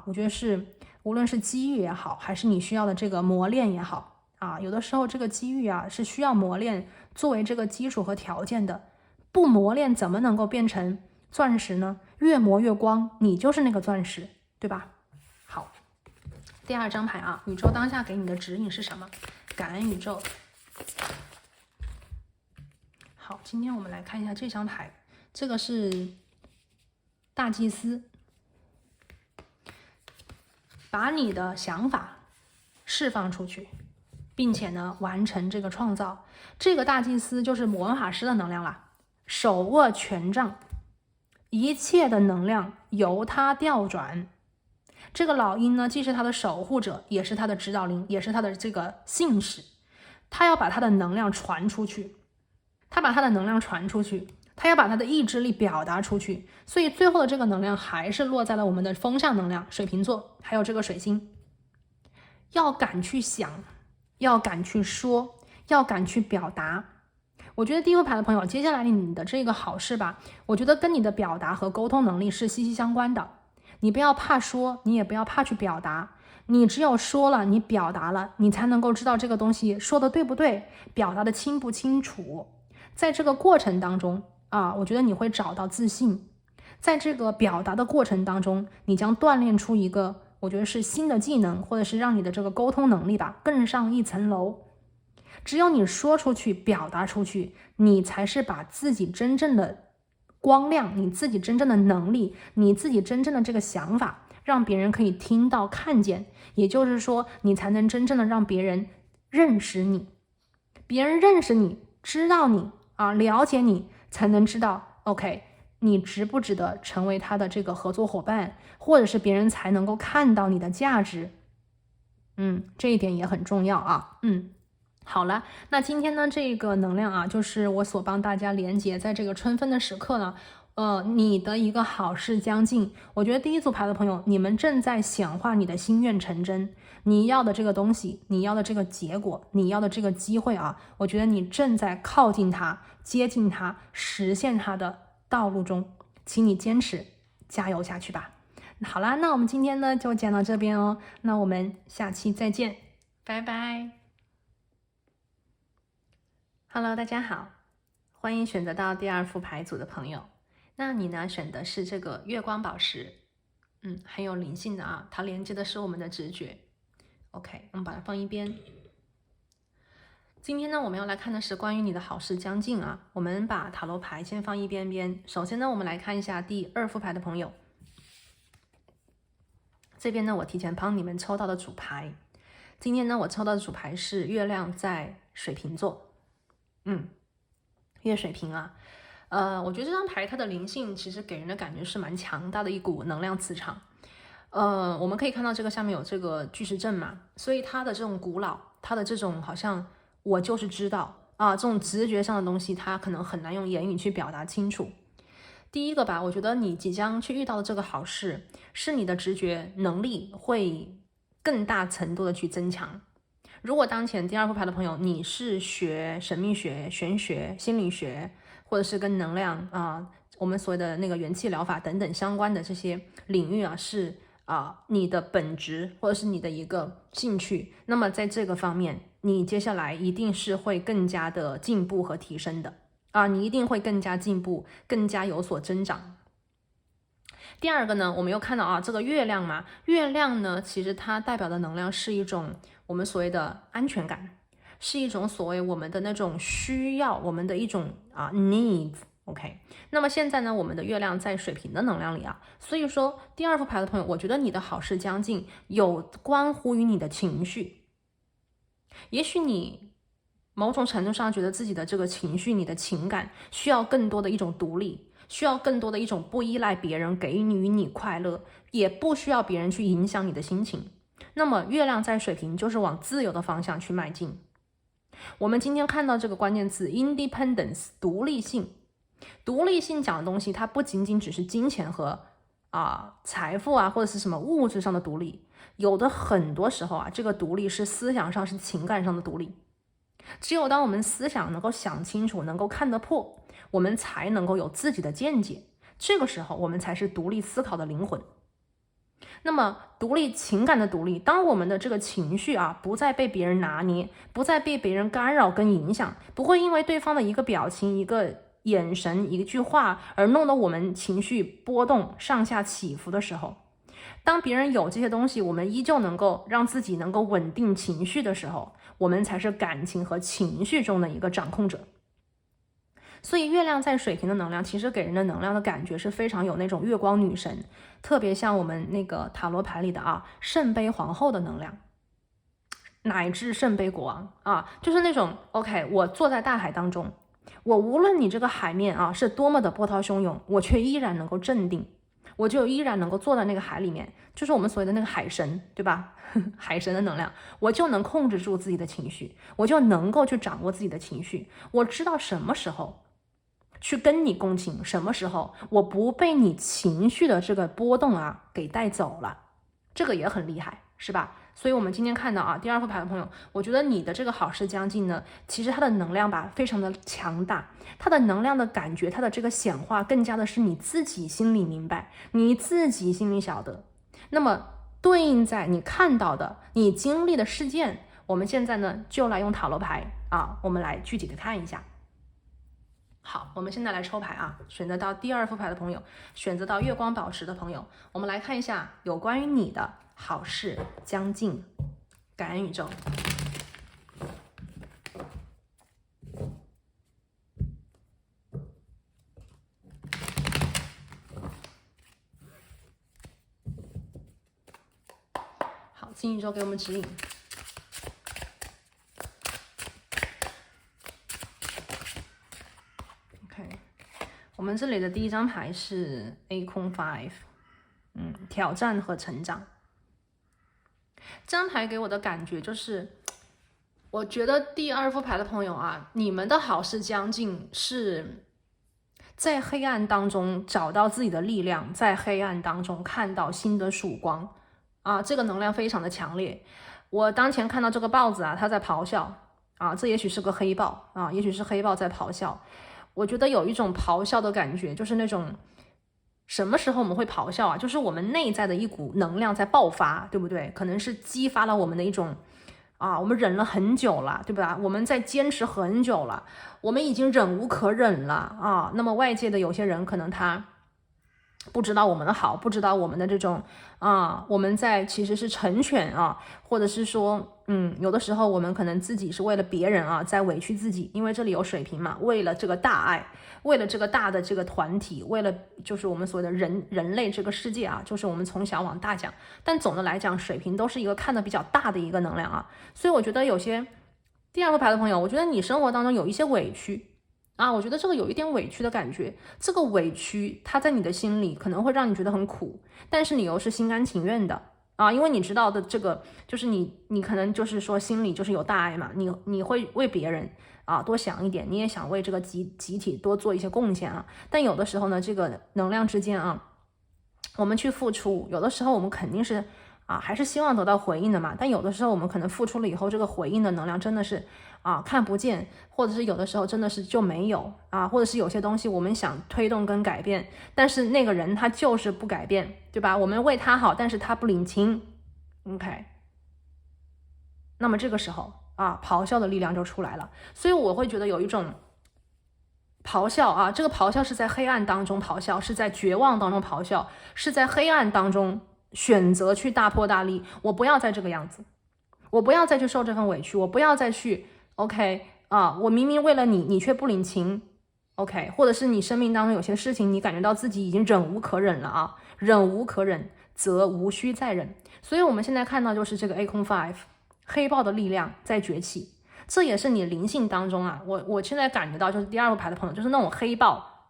我觉得是无论是机遇也好，还是你需要的这个磨练也好有的时候这个机遇是需要磨练作为这个基础和条件的，不磨练怎么能够变成钻石呢？越磨越光，你就是那个钻石，对吧？好，第二张牌宇宙当下给你的指引是什么？感恩宇宙。好，今天我们来看一下这张牌，这个是大祭司，把你的想法释放出去，并且呢完成这个创造。这个大祭司就是魔法师的能量啦，手握权杖，一切的能量由它调转。这个老鹰呢，既是它的守护者，也是它的指导灵，也是它的这个信使。它要把它的能量传出去，它把它的能量传出去，它要把它的意志力表达出去。所以最后的这个能量还是落在了我们的风象能量，水瓶座，还有这个水星。要敢去想，要敢去说，要敢去表达。我觉得第一副牌的朋友，接下来你的这个好事吧，我觉得跟你的表达和沟通能力是息息相关的。你不要怕说，你也不要怕去表达，你只有说了，你表达了，你才能够知道这个东西说的对不对，表达的清不清楚。在这个过程当中啊，我觉得你会找到自信。在这个表达的过程当中，你将锻炼出一个我觉得是新的技能，或者是让你的这个沟通能力吧更上一层楼。只有你说出去，表达出去，你才是把自己真正的光亮，你自己真正的能力，你自己真正的这个想法，让别人可以听到看见。也就是说，你才能真正的让别人认识你，别人认识你，知道你啊，了解你，才能知道 OK 你值不值得成为他的这个合作伙伴，或者是别人才能够看到你的价值。这一点也很重要啊。好了，那今天呢，这个能量啊，就是我所帮大家连接，在这个春分的时刻呢，你的一个好事将近。我觉得第一组牌的朋友，你们正在显化你的心愿成真，你要的这个东西，你要的这个结果，你要的这个机会啊，我觉得你正在靠近它，接近它，实现它的道路中，请你坚持，加油下去吧。好啦，那我们今天呢就讲到这边哦，那我们下期再见，拜拜。Hello， 大家好，欢迎选择到第二副牌组的朋友。那你呢，选的是这个月光宝石，很有灵性的啊，它连接的是我们的直觉。OK， 我们把它放一边。今天呢，我们要来看的是关于你的好事将近啊。我们把塔罗牌先放一边边。首先呢，我们来看一下第二副牌的朋友。这边呢，我提前帮你们抽到的主牌。今天呢，我抽到的主牌是月亮在水瓶座。月水瓶啊，我觉得这张牌它的灵性其实给人的感觉是蛮强大的一股能量磁场。我们可以看到这个下面有这个巨石阵嘛，所以它的这种古老，它的这种好像我就是知道啊，这种直觉上的东西，它可能很难用言语去表达清楚。第一个吧，我觉得你即将去遇到的这个好事，是你的直觉能力会更大程度的去增强。如果当前第二副牌的朋友，你是学神秘学、玄学、心理学，或者是跟能量我们所谓的那个元气疗法等等相关的这些领域啊，是你的本职或者是你的一个兴趣，那么在这个方面，你接下来一定是会更加的进步和提升的你一定会更加进步，更加有所增长。第二个呢，我们又看到这个月亮嘛，月亮呢，其实它代表的能量是一种我们所谓的安全感，是一种所谓我们的那种需要，我们的一种needs。OK， 那么现在呢，我们的月亮在水瓶的能量里所以说第二副牌的朋友，我觉得你的好事将近，有关乎于你的情绪。也许你某种程度上觉得自己的这个情绪，你的情感需要更多的一种独立，需要更多的一种不依赖别人给予你快乐，也不需要别人去影响你的心情。那么月亮在水瓶就是往自由的方向去迈进。我们今天看到这个关键词 independence， 独立性。独立性讲的东西，它不仅仅只是金钱和财富或者是什么物质上的独立，有的很多时候这个独立是思想上，是情感上的独立。只有当我们思想能够想清楚，能够看得破，我们才能够有自己的见解，这个时候我们才是独立思考的灵魂。那么独立情感的独立，当我们的这个情绪不再被别人拿捏，不再被别人干扰跟影响，不会因为对方的一个表情、一个眼神、一句话而弄得我们情绪波动、上下起伏的时候，当别人有这些东西，我们依旧能够让自己能够稳定情绪的时候，我们才是感情和情绪中的一个掌控者。所以月亮在水瓶的能量，其实给人的能量的感觉是非常有那种月光女神，特别像我们那个塔罗牌里的圣杯皇后的能量，乃至圣杯国王就是那种 OK， 我坐在大海当中，我无论你这个海面啊是多么的波涛汹涌，我却依然能够镇定，我就依然能够坐在那个海里面，就是我们所谓的那个海神，对吧？海神的能量，我就能控制住自己的情绪，我就能够去掌握自己的情绪，我知道什么时候去跟你共情，什么时候我不被你情绪的这个波动啊给带走了，这个也很厉害，是吧？所以我们今天看到啊，第二副牌的朋友，我觉得你的这个好事将近呢，其实它的能量吧非常的强大，它的能量的感觉，它的这个显化更加的是你自己心里明白，你自己心里晓得。那么对应在你看到的你经历的事件，我们现在呢就来用塔罗牌啊，我们来具体的看一下。好，我们现在来抽牌啊，选择到第二副牌的朋友，选择到月光宝石的朋友，我们来看一下有关于你的好事将近，感恩宇宙。好，请宇宙给我们指引。我们这里的第一张牌是 A 空 5，挑战和成长。这张牌给我的感觉就是，我觉得第二副牌的朋友啊，你们的好事将近，是在黑暗当中找到自己的力量，在黑暗当中看到新的曙光啊，这个能量非常的强烈。我当前看到这个豹子啊，它在咆哮啊，这也许是个黑豹啊，也许是黑豹在咆哮。我觉得有一种咆哮的感觉，就是那种什么时候我们会咆哮啊？就是我们内在的一股能量在爆发，对不对？可能是激发了我们的一种啊，我们忍了很久了，对吧？我们在坚持很久了，我们已经忍无可忍了啊。那么外界的有些人可能他不知道我们的好，不知道我们的这种啊，我们在其实是成全啊，或者是说有的时候我们可能自己是为了别人啊，在委屈自己，因为这里有水瓶嘛，为了这个大爱，为了这个大的这个团体，为了就是我们所谓的人类这个世界啊，就是我们从小往大讲，但总的来讲，水瓶都是一个看得比较大的一个能量啊，所以我觉得有些第二个牌的朋友，我觉得你生活当中有一些委屈啊，我觉得这个有一点委屈的感觉，这个委屈它在你的心里可能会让你觉得很苦，但是你又是心甘情愿的啊，因为你知道的这个就是你可能就是说心里就是有大爱嘛，你会为别人啊多想一点，你也想为这个集体多做一些贡献啊，但有的时候呢，这个能量之间啊，我们去付出，有的时候我们肯定是啊还是希望得到回应的嘛，但有的时候我们可能付出了以后，这个回应的能量真的是啊看不见，或者是有的时候真的是就没有啊，或者是有些东西我们想推动跟改变，但是那个人他就是不改变，对吧？我们为他好，但是他不领情 ，OK， 那么这个时候啊，咆哮的力量就出来了，所以我会觉得有一种咆哮啊，这个咆哮是在黑暗当中咆哮，是在绝望当中咆哮，是在黑暗当中选择去大破大立，我不要再这个样子，我不要再去受这份委屈，我不要再去 OK 啊，我明明为了你，你却不领情 OK， 或者是你生命当中有些事情，你感觉到自己已经忍无可忍了啊，忍无可忍则无需再忍，所以我们现在看到就是这个 A 空5黑豹的力量在崛起。这也是你灵性当中啊，我现在感觉到就是第二个牌的朋友，就是那种黑豹，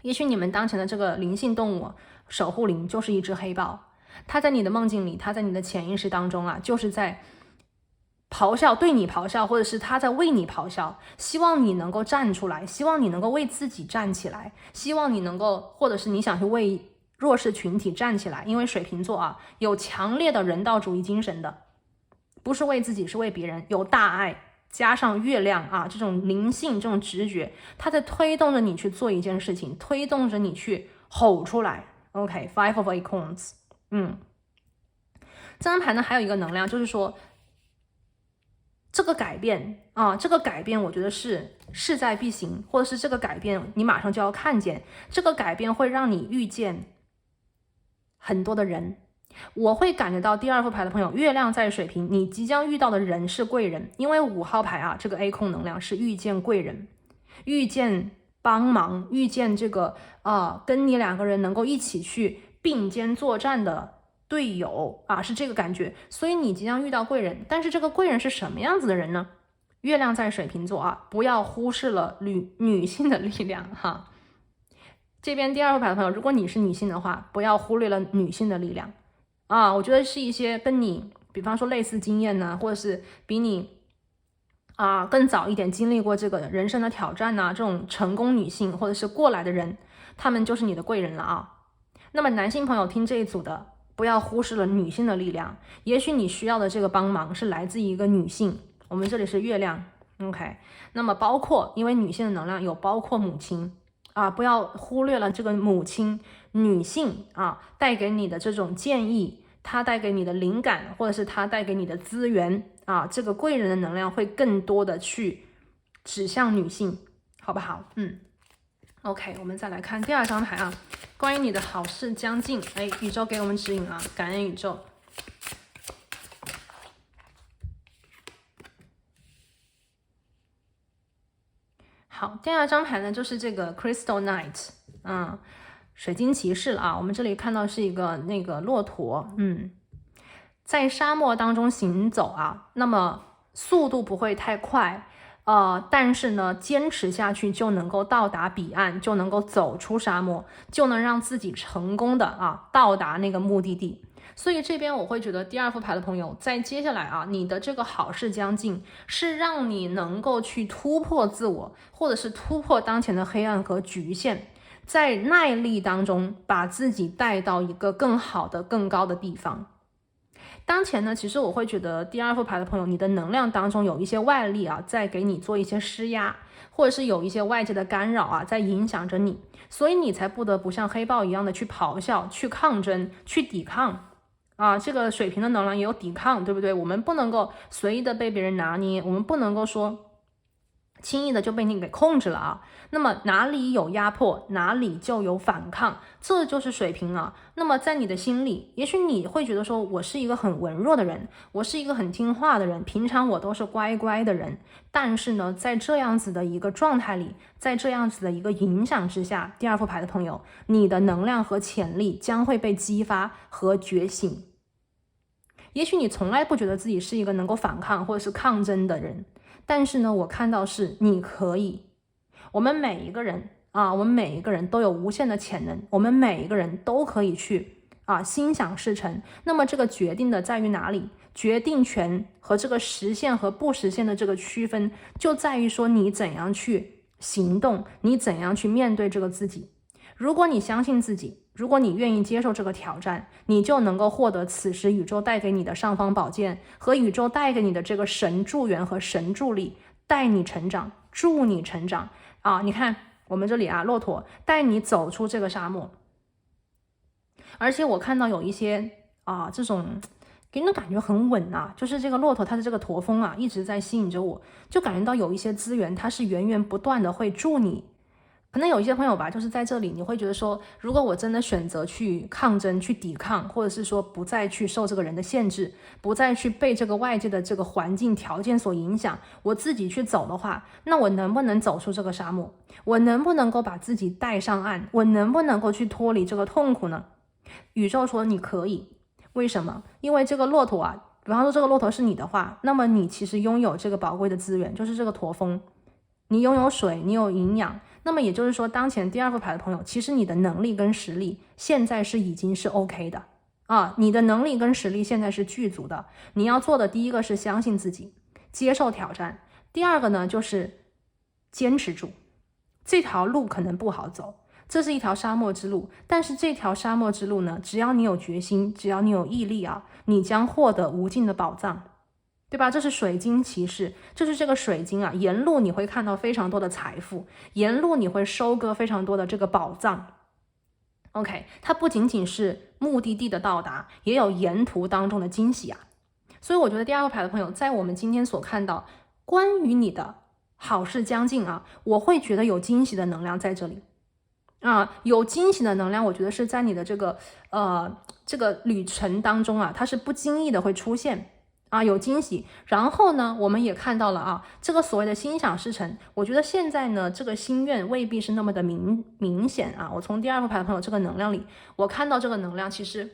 也许你们当前的这个灵性动物守护灵就是一只黑豹，它在你的梦境里，它在你的潜意识当中啊，就是在咆哮，对你咆哮，或者是它在为你咆哮，希望你能够站出来，希望你能够为自己站起来，希望你能够，或者是你想去为弱势群体站起来，因为水瓶座啊有强烈的人道主义精神的，不是为自己，是为别人，有大爱，加上月亮啊，这种灵性，这种直觉，它在推动着你去做一件事情，推动着你去吼出来。OK， Five of Acorns，这张牌呢还有一个能量，就是说这个改变啊，这个改变我觉得是势在必行，或者是这个改变你马上就要看见，这个改变会让你遇见很多的人。我会感觉到第二副牌的朋友，月亮在水瓶，你即将遇到的人是贵人，因为5号牌啊，这个 A 空能量是遇见贵人，遇见帮忙，遇见这个跟你两个人能够一起去并肩作战的队友啊，是这个感觉。所以你即将遇到贵人，但是这个贵人是什么样子的人呢？月亮在水瓶座啊，不要忽视了女性的力量哈。这边第2副牌的朋友，如果你是女性的话，不要忽略了女性的力量啊。我觉得是一些跟你，比方说类似经验呢，或者是比你更早一点经历过这个人生的挑战这种成功女性或者是过来的人，他们就是你的贵人了啊。那么男性朋友听这一组的，不要忽视了女性的力量，也许你需要的这个帮忙是来自一个女性，我们这里是月亮 OK， 那么包括因为女性的能量有包括母亲不要忽略了这个母亲女性带给你的这种建议，她带给你的灵感，或者是她带给你的资源这个贵人的能量会更多的去指向女性，好不好？OK， 我们再来看第2张牌关于你的好事将近，宇宙给我们指引感恩宇宙。好，第2张牌呢就是这个 Crystal Knight，水晶骑士了我们这里看到是一个那个骆驼，在沙漠当中行走那么速度不会太快，但是呢，坚持下去就能够到达彼岸，就能够走出沙漠，就能让自己成功的到达那个目的地。所以这边我会觉得第2副牌的朋友，在接下来你的这个好事将近，是让你能够去突破自我，或者是突破当前的黑暗和局限，在耐力当中把自己带到一个更好的、更高的地方。当前呢，其实我会觉得第2副牌的朋友，你的能量当中有一些外力在给你做一些施压，或者是有一些外界的干扰在影响着你，所以你才不得不像黑豹一样的去咆哮、去抗争、去抵抗这个水瓶的能量也有抵抗，对不对？我们不能够随意的被别人拿捏，我们不能够说轻易的就被你给控制了那么哪里有压迫，哪里就有反抗，这就是水瓶那么在你的心里，也许你会觉得说，我是一个很文弱的人，我是一个很听话的人，平常我都是乖乖的人，但是呢，在这样子的一个状态里，在这样子的一个影响之下，第2副牌的朋友，你的能量和潜力将会被激发和觉醒。也许你从来不觉得自己是一个能够反抗或者是抗争的人，但是呢，我看到是你可以。我们每一个人我们每一个人都有无限的潜能，我们每一个人都可以去心想事成。那么这个决定的在于哪里？决定权和这个实现和不实现的这个区分，就在于说你怎样去行动，你怎样去面对这个自己。如果你相信自己，如果你愿意接受这个挑战，你就能够获得此时宇宙带给你的尚方宝剑和宇宙带给你的这个神助缘和神助力，带你成长，助你成长你看我们这里骆驼带你走出这个沙漠。而且我看到有一些这种给人的感觉很稳就是这个骆驼它的这个驼峰一直在吸引着我，就感觉到有一些资源它是源源不断的会助你。可能有一些朋友吧，就是在这里你会觉得说，如果我真的选择去抗争、去抵抗，或者是说不再去受这个人的限制，不再去被这个外界的这个环境条件所影响，我自己去走的话，那我能不能走出这个沙漠？我能不能够把自己带上岸？我能不能够去脱离这个痛苦呢？宇宙说你可以。为什么？因为这个骆驼比方说这个骆驼是你的话，那么你其实拥有这个宝贵的资源，就是这个驼峰，你拥有水，你有营养。那么也就是说，当前第2副牌的朋友，其实你的能力跟实力现在是已经是 OK 的你的能力跟实力现在是具足的。你要做的第一个是相信自己，接受挑战。第2个呢，就是坚持住。这条路可能不好走，这是一条沙漠之路，但是这条沙漠之路呢，只要你有决心，只要你有毅力你将获得无尽的宝藏。对吧？这是水晶骑士，就是这个水晶沿路你会看到非常多的财富，沿路你会收割非常多的这个宝藏。OK， 它不仅仅是目的地的到达，也有沿途当中的惊喜所以我觉得第2个牌的朋友，在我们今天所看到关于你的好事将近我会觉得有惊喜的能量在这里有惊喜的能量，我觉得是在你的这个旅程当中它是不经意的会出现。有惊喜。然后呢，我们也看到了这个所谓的心想事成，我觉得现在呢，这个心愿未必是那么的明显我从第2副牌的朋友这个能量里，我看到这个能量其实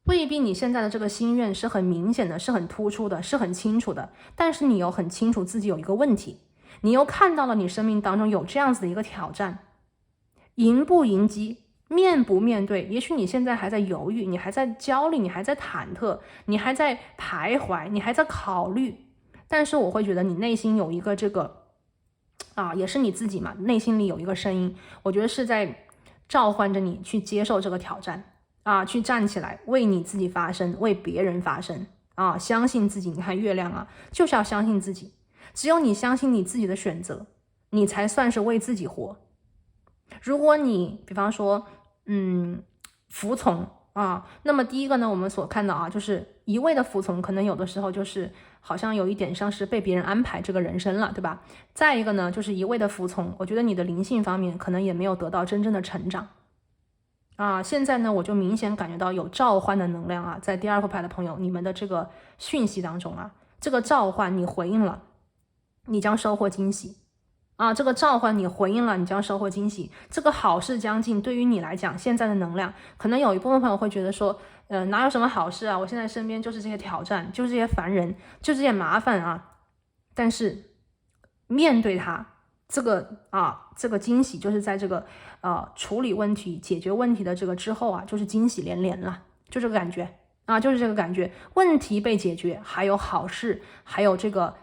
未必你现在的这个心愿是很明显的，是很突出的，是很清楚的，但是你又很清楚自己有一个问题，你又看到了你生命当中有这样子的一个挑战，迎不迎击，面不面对，也许你现在还在犹豫，你还在焦虑，你还在忐忑，你还在徘徊，你还在考虑，但是我会觉得你内心有一个这个也是你自己嘛，内心里有一个声音，我觉得是在召唤着你去接受这个挑战去站起来，为你自己发声，为别人发声相信自己。你看月亮就是要相信自己，只有你相信你自己的选择，你才算是为自己活。如果你比方说服从那么第一个呢，我们所看到就是一味的服从，可能有的时候就是好像有一点像是被别人安排这个人生了，对吧？再一个呢，就是一味的服从，我觉得你的灵性方面可能也没有得到真正的成长现在呢，我就明显感觉到有召唤的能量在第二副牌的朋友，你们的这个讯息当中这个召唤你回应了，你将收获惊喜这个召唤你回应了，你将收获惊喜。这个好事将近，对于你来讲，现在的能量，可能有一部分朋友会觉得说，哪有什么好事我现在身边就是这些挑战，就是这些烦人，就是这些麻烦但是面对它，这个惊喜就是在这个处理问题、解决问题的这个之后就是惊喜连连了，就这个感觉就是这个感觉，问题被解决，还有好事，还有这个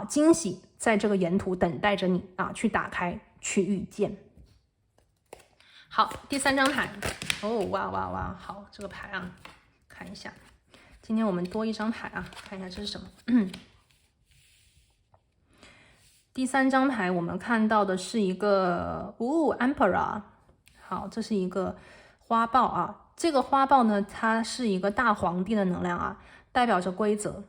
惊喜在这个沿途等待着你去打开，去遇见。好，第3张牌哇，好，这个牌看一下，今天我们多一张牌看一下这是什么第3张牌我们看到的是一个Emperor。 好，这是一个花豹这个花豹呢，它是一个大皇帝的能量代表着规则，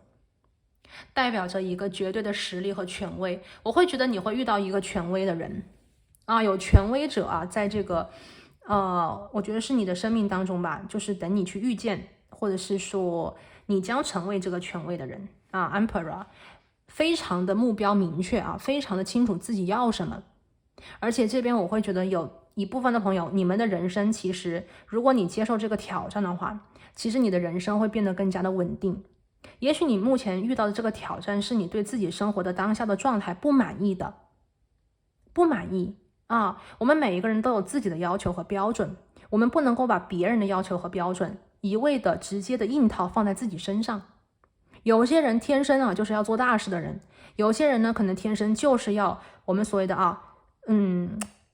代表着一个绝对的实力和权威。我会觉得你会遇到一个权威的人有权威者在这个我觉得是你的生命当中吧，就是等你去遇见，或者是说你将成为这个权威的人Emperor 非常的目标明确非常的清楚自己要什么。而且这边我会觉得有一部分的朋友，你们的人生其实如果你接受这个挑战的话，其实你的人生会变得更加的稳定。也许你目前遇到的这个挑战是你对自己生活的当下的状态不满意的，我们每一个人都有自己的要求和标准，我们不能够把别人的要求和标准一味的直接的硬套放在自己身上。有些人天生就是要做大事的人，有些人呢可能天生就是要我们所谓的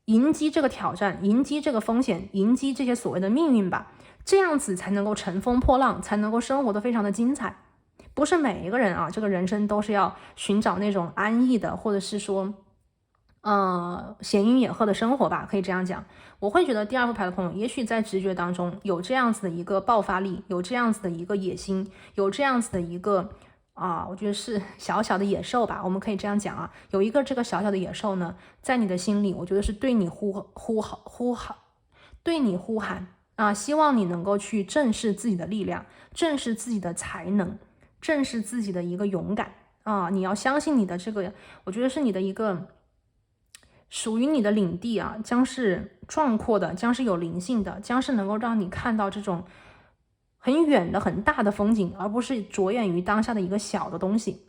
迎击这个挑战，迎击这个风险，迎击这些所谓的命运吧，这样子才能够乘风破浪，才能够生活得非常的精彩。不是每一个人这个人生都是要寻找那种安逸的，或者是说闲云野鹤的生活吧，可以这样讲。我会觉得第2副牌的朋友也许在直觉当中有这样子的一个爆发力，有这样子的一个野心，有这样子的一个我觉得是小小的野兽吧，我们可以这样讲有一个这个小小的野兽呢，在你的心里，我觉得是对你对你呼喊希望你能够去正视自己的力量，正视自己的才能，正视自己的一个勇敢你要相信你的这个，我觉得是你的一个属于你的领地将是壮阔的，将是有灵性的，将是能够让你看到这种很远的很大的风景，而不是着眼于当下的一个小的东西。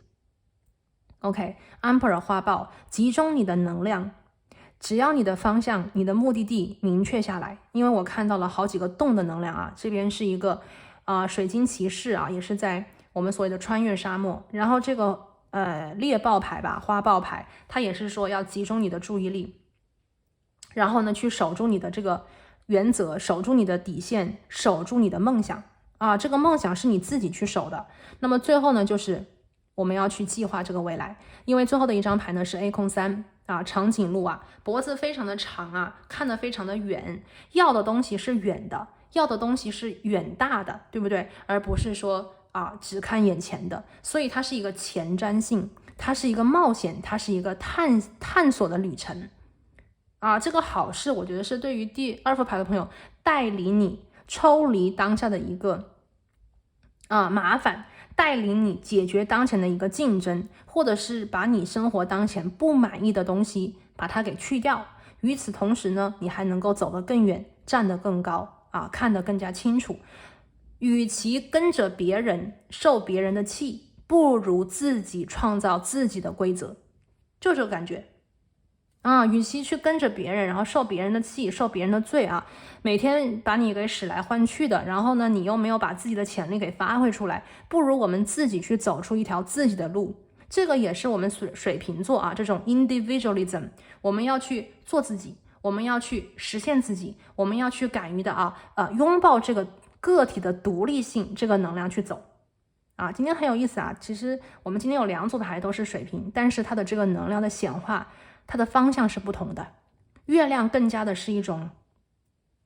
Emperor 花豹，集中你的能量，只要你的方向，你的目的地明确下来。因为我看到了好几个洞的能量这边是一个水晶骑士也是在我们所谓的穿越沙漠。然后这个猎豹牌吧，花豹牌，它也是说要集中你的注意力，然后呢去守住你的这个原则，守住你的底线，守住你的梦想这个梦想是你自己去守的。那么最后呢，就是我们要去计划这个未来。因为最后的一张牌呢是 A 空3长颈鹿脖子非常的长看得非常的远，要的东西是远的，要的东西是远大的，对不对？而不是说只看眼前的。所以它是一个前瞻性，它是一个冒险，它是一个探索的旅程这个好事我觉得是对于第2副牌的朋友，带领你抽离当下的一个麻烦，带领你解决当前的一个竞争，或者是把你生活当前不满意的东西把它给去掉。与此同时呢，你还能够走得更远，站得更高看得更加清楚。与其跟着别人受别人的气，不如自己创造自己的规则，就这个感觉啊。与其去跟着别人，然后受别人的气，受别人的罪啊，每天把你给使来换去的，然后呢，你又没有把自己的潜力给发挥出来，不如我们自己去走出一条自己的路。这个也是我们水瓶座啊，这种 individualism， 我们要去做自己，我们要去实现自己，我们要去敢于的拥抱这个个体的独立性，这个能量去走啊。今天很有意思啊，其实我们今天有2组牌都是水瓶，但是它的这个能量的显化，它的方向是不同的。月亮更加的是一种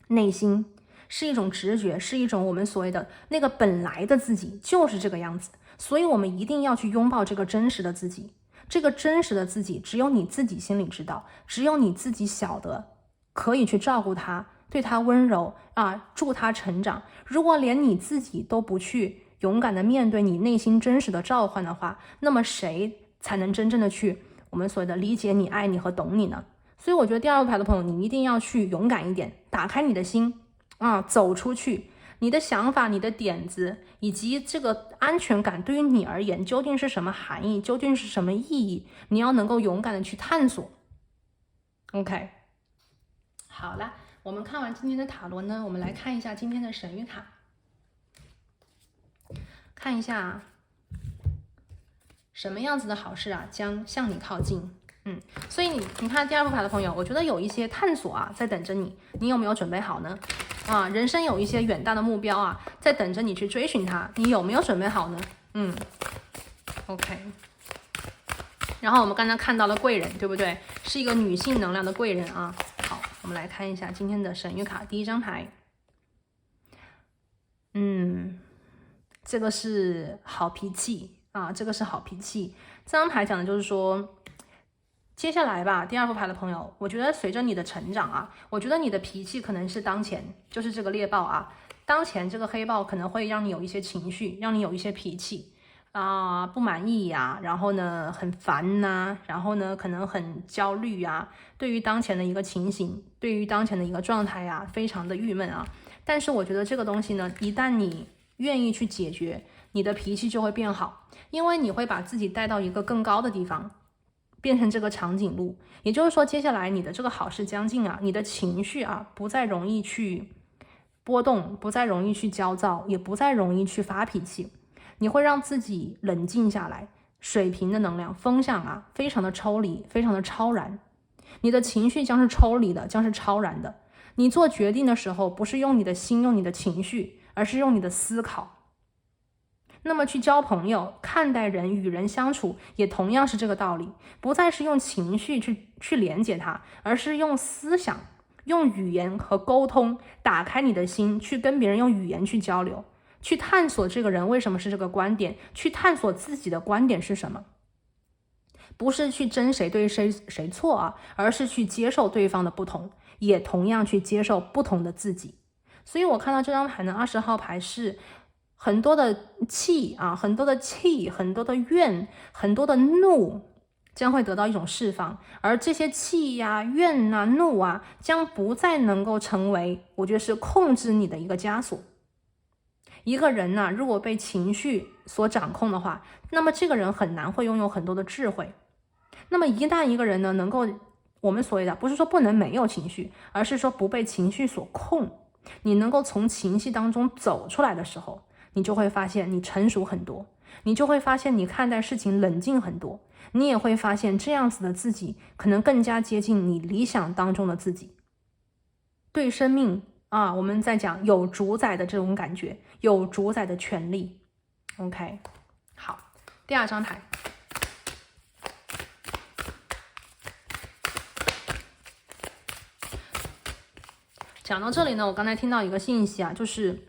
内心，是一种直觉，是一种我们所谓的那个本来的自己就是这个样子，所以我们一定要去拥抱这个真实的自己。这个真实的自己只有你自己心里知道，只有你自己晓得，可以去照顾他，对他温柔啊，助他成长。如果连你自己都不去勇敢的面对你内心真实的召唤的话，那么谁才能真正的去我们所谓的理解你、爱你和懂你呢？所以我觉得第2位牌的朋友，你一定要去勇敢一点，打开你的心啊，走出去。你的想法、你的点子以及这个安全感对于你而言究竟是什么含义，究竟是什么意义，你要能够勇敢的去探索。 OK， 好了，我们看完今天的塔罗呢，我们来看一下今天的神谕卡，看一下什么样子的好事啊将向你靠近。所以你看第2副牌的朋友，我觉得有一些探索啊在等着你，你有没有准备好呢？人生有一些远大的目标啊在等着你去追寻它，你有没有准备好呢？OK， 然后我们刚才看到了贵人，对不对？是一个女性能量的贵人啊。好，我们来看一下今天的神谕卡，第1张牌，这个是好脾气啊，这个是好脾气。这张牌讲的就是说，接下来吧，第2副牌的朋友，我觉得随着你的成长啊，我觉得你的脾气可能是当前就是这个猎豹啊，当前这个黑豹可能会让你有一些情绪，让你有一些脾气啊，不满意呀，然后呢很烦呐，然后呢可能很焦虑啊，对于当前的一个情形，对于当前的一个状态啊，非常的郁闷啊。但是我觉得这个东西呢，一旦你愿意去解决，你的脾气就会变好，因为你会把自己带到一个更高的地方，变成这个长颈鹿。也就是说，接下来你的这个好事将近啊，你的情绪啊不再容易去波动，不再容易去焦躁，也不再容易去发脾气，你会让自己冷静下来。水瓶的能量风向啊，非常的抽离，非常的超然，你的情绪将是抽离的，将是超然的。你做决定的时候，不是用你的心，用你的情绪，而是用你的思考。那么去交朋友、看待人、与人相处，也同样是这个道理，不再是用情绪去连接它，而是用思想、用语言和沟通，打开你的心，去跟别人用语言去交流，去探索这个人为什么是这个观点，去探索自己的观点是什么。不是去争谁对谁错啊，而是去接受对方的不同，也同样去接受不同的自己。所以我看到这张牌呢，20号牌是很多的气啊，很多的气，很多的怨，很多的怒，将会得到一种释放。而这些气呀、怨啊、怒啊，将不再能够成为，我觉得是控制你的一个枷锁。一个人呢，如果被情绪所掌控的话，那么这个人很难会拥有很多的智慧。那么一旦一个人呢，能够我们所谓的不是说不能没有情绪，而是说不被情绪所控，你能够从情绪当中走出来的时候，你就会发现你成熟很多，你就会发现你看待事情冷静很多，你也会发现这样子的自己可能更加接近你理想当中的自己。对生命啊，我们在讲有主宰的这种感觉，有主宰的权利。 OK， 好，第2张牌，讲到这里呢，我刚才听到一个信息啊，就是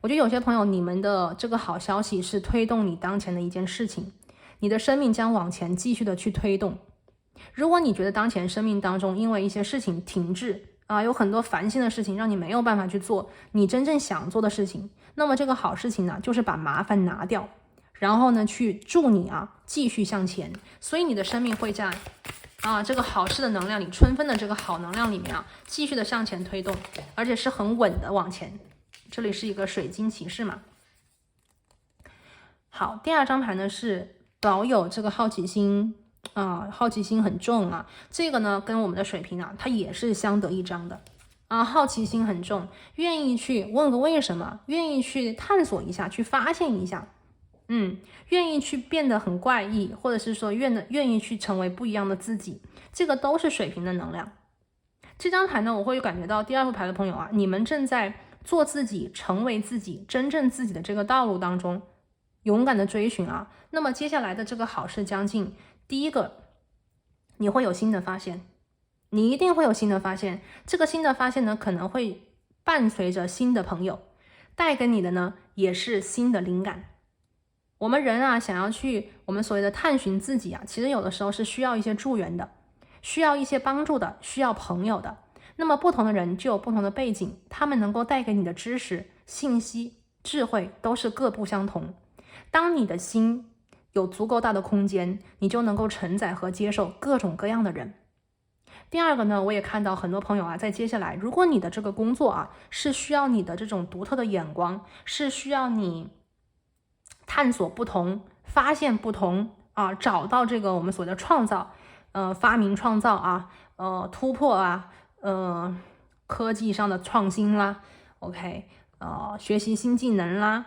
我觉得有些朋友，你们的这个好消息是推动你当前的一件事情，你的生命将往前继续的去推动。如果你觉得当前生命当中因为一些事情停滞啊，有很多烦心的事情让你没有办法去做你真正想做的事情，那么这个好事情呢，就是把麻烦拿掉，然后呢去助你啊继续向前。所以你的生命会在这个好事的能量里，春分的这个好能量里面啊，继续的向前推动，而且是很稳的往前。这里是一个水晶骑士嘛，好，第二张牌呢是保有这个好奇心好奇心很重啊，这个呢跟我们的水瓶啊，它也是相得益彰的啊，好奇心很重，愿意去问个为什么，愿意去探索一下，去发现一下，愿意去变得很怪异，或者是说愿意去成为不一样的自己，这个都是水瓶的能量。这张牌呢，我会感觉到第二副牌的朋友啊，你们正在做自己，成为自己，真正自己的这个道路当中，勇敢的追寻啊。那么接下来的这个好事将近，第一个，你会有新的发现，你一定会有新的发现。这个新的发现呢，可能会伴随着新的朋友，带给你的呢，也是新的灵感。我们人啊，想要去我们所谓的探寻自己啊，其实有的时候是需要一些助缘的，需要一些帮助的，需要朋友的。那么不同的人就有不同的背景，他们能够带给你的知识、信息、智慧都是各不相同。当你的心有足够大的空间，你就能够承载和接受各种各样的人。第二个呢，我也看到很多朋友啊，在接下来，如果你的这个工作啊，是需要你的这种独特的眼光，是需要你探索不同、发现不同啊，找到这个我们所谓的创造，发明创造啊，突破啊，科技上的创新啦 ，OK，学习新技能啦，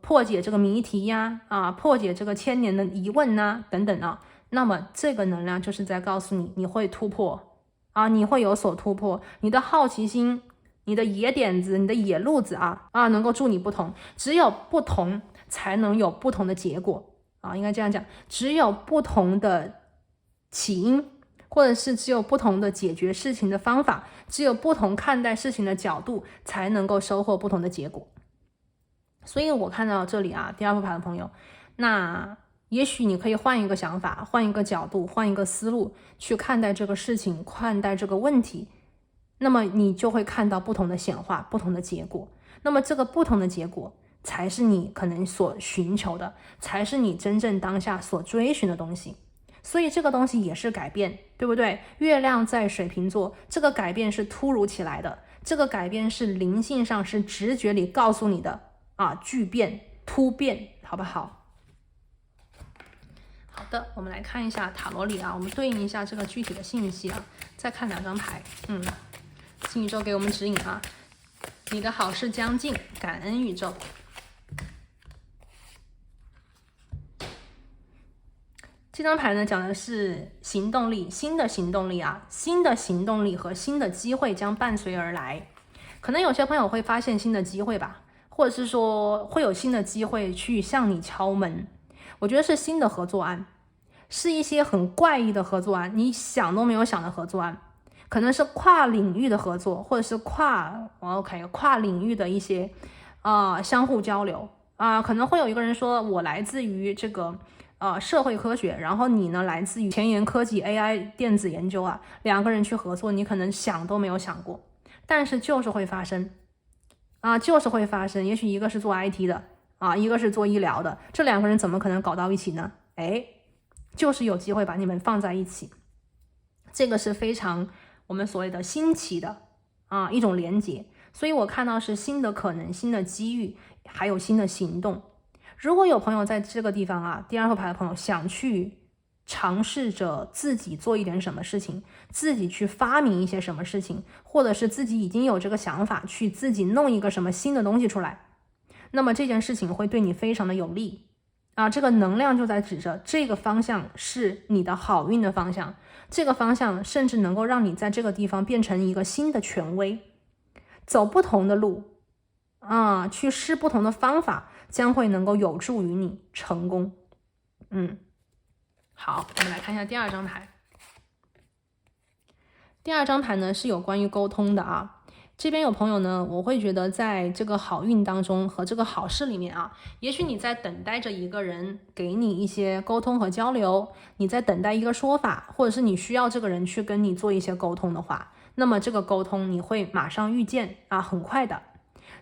破解这个谜题呀，破解这个千年的疑问呐，等等啊。那么这个能量就是在告诉你，你会突破啊，你会有所突破，你的好奇心、你的野点子、你的野路子能够助你不同。只有不同，才能有不同的结果啊，应该这样讲，只有不同的起因，或者是只有不同的解决事情的方法，只有不同看待事情的角度，才能够收获不同的结果。所以我看到这里啊，第二副牌的朋友，那也许你可以换一个想法，换一个角度，换一个思路去看待这个事情，看待这个问题，那么你就会看到不同的显化，不同的结果。那么这个不同的结果才是你可能所寻求的，才是你真正当下所追寻的东西。所以这个东西也是改变，对不对？月亮在水瓶座，这个改变是突如其来的，这个改变是灵性上，是直觉里告诉你的巨变、突变，好不好？好的，我们来看一下塔罗里我们对应一下这个具体的信息再看两张牌，请宇宙给我们指引你的好事将近，感恩宇宙。这张牌呢讲的是行动力，新的行动力新的行动力和新的机会将伴随而来。可能有些朋友会发现新的机会吧，或者是说会有新的机会去向你敲门。我觉得是新的合作案，是一些很怪异的合作案，你想都没有想的合作案，可能是跨领域的合作，或者是跨领域的一些相互交流可能会有一个人说我来自于这个社会科学，然后你呢来自于前沿科技 AI 电子研究两个人去合作，你可能想都没有想过，但是就是会发生就是会发生。也许一个是做 IT 的一个是做医疗的，这两个人怎么可能搞到一起呢？就是有机会把你们放在一起，这个是非常我们所谓的新奇的一种连结。所以我看到是新的可能、新的机遇，还有新的行动。如果有朋友在这个地方第二副牌的朋友想去尝试着自己做一点什么事情，自己去发明一些什么事情，或者是自己已经有这个想法去自己弄一个什么新的东西出来，那么这件事情会对你非常的有利这个能量就在指着这个方向是你的好运的方向，这个方向甚至能够让你在这个地方变成一个新的权威，走不同的路去试不同的方法，将会能够有助于你成功。好，我们来看一下第二张牌。第二张牌呢是有关于沟通的这边有朋友呢，我会觉得在这个好运当中和这个好事里面也许你在等待着一个人给你一些沟通和交流，你在等待一个说法，或者是你需要这个人去跟你做一些沟通的话，那么这个沟通你会马上遇见很快的。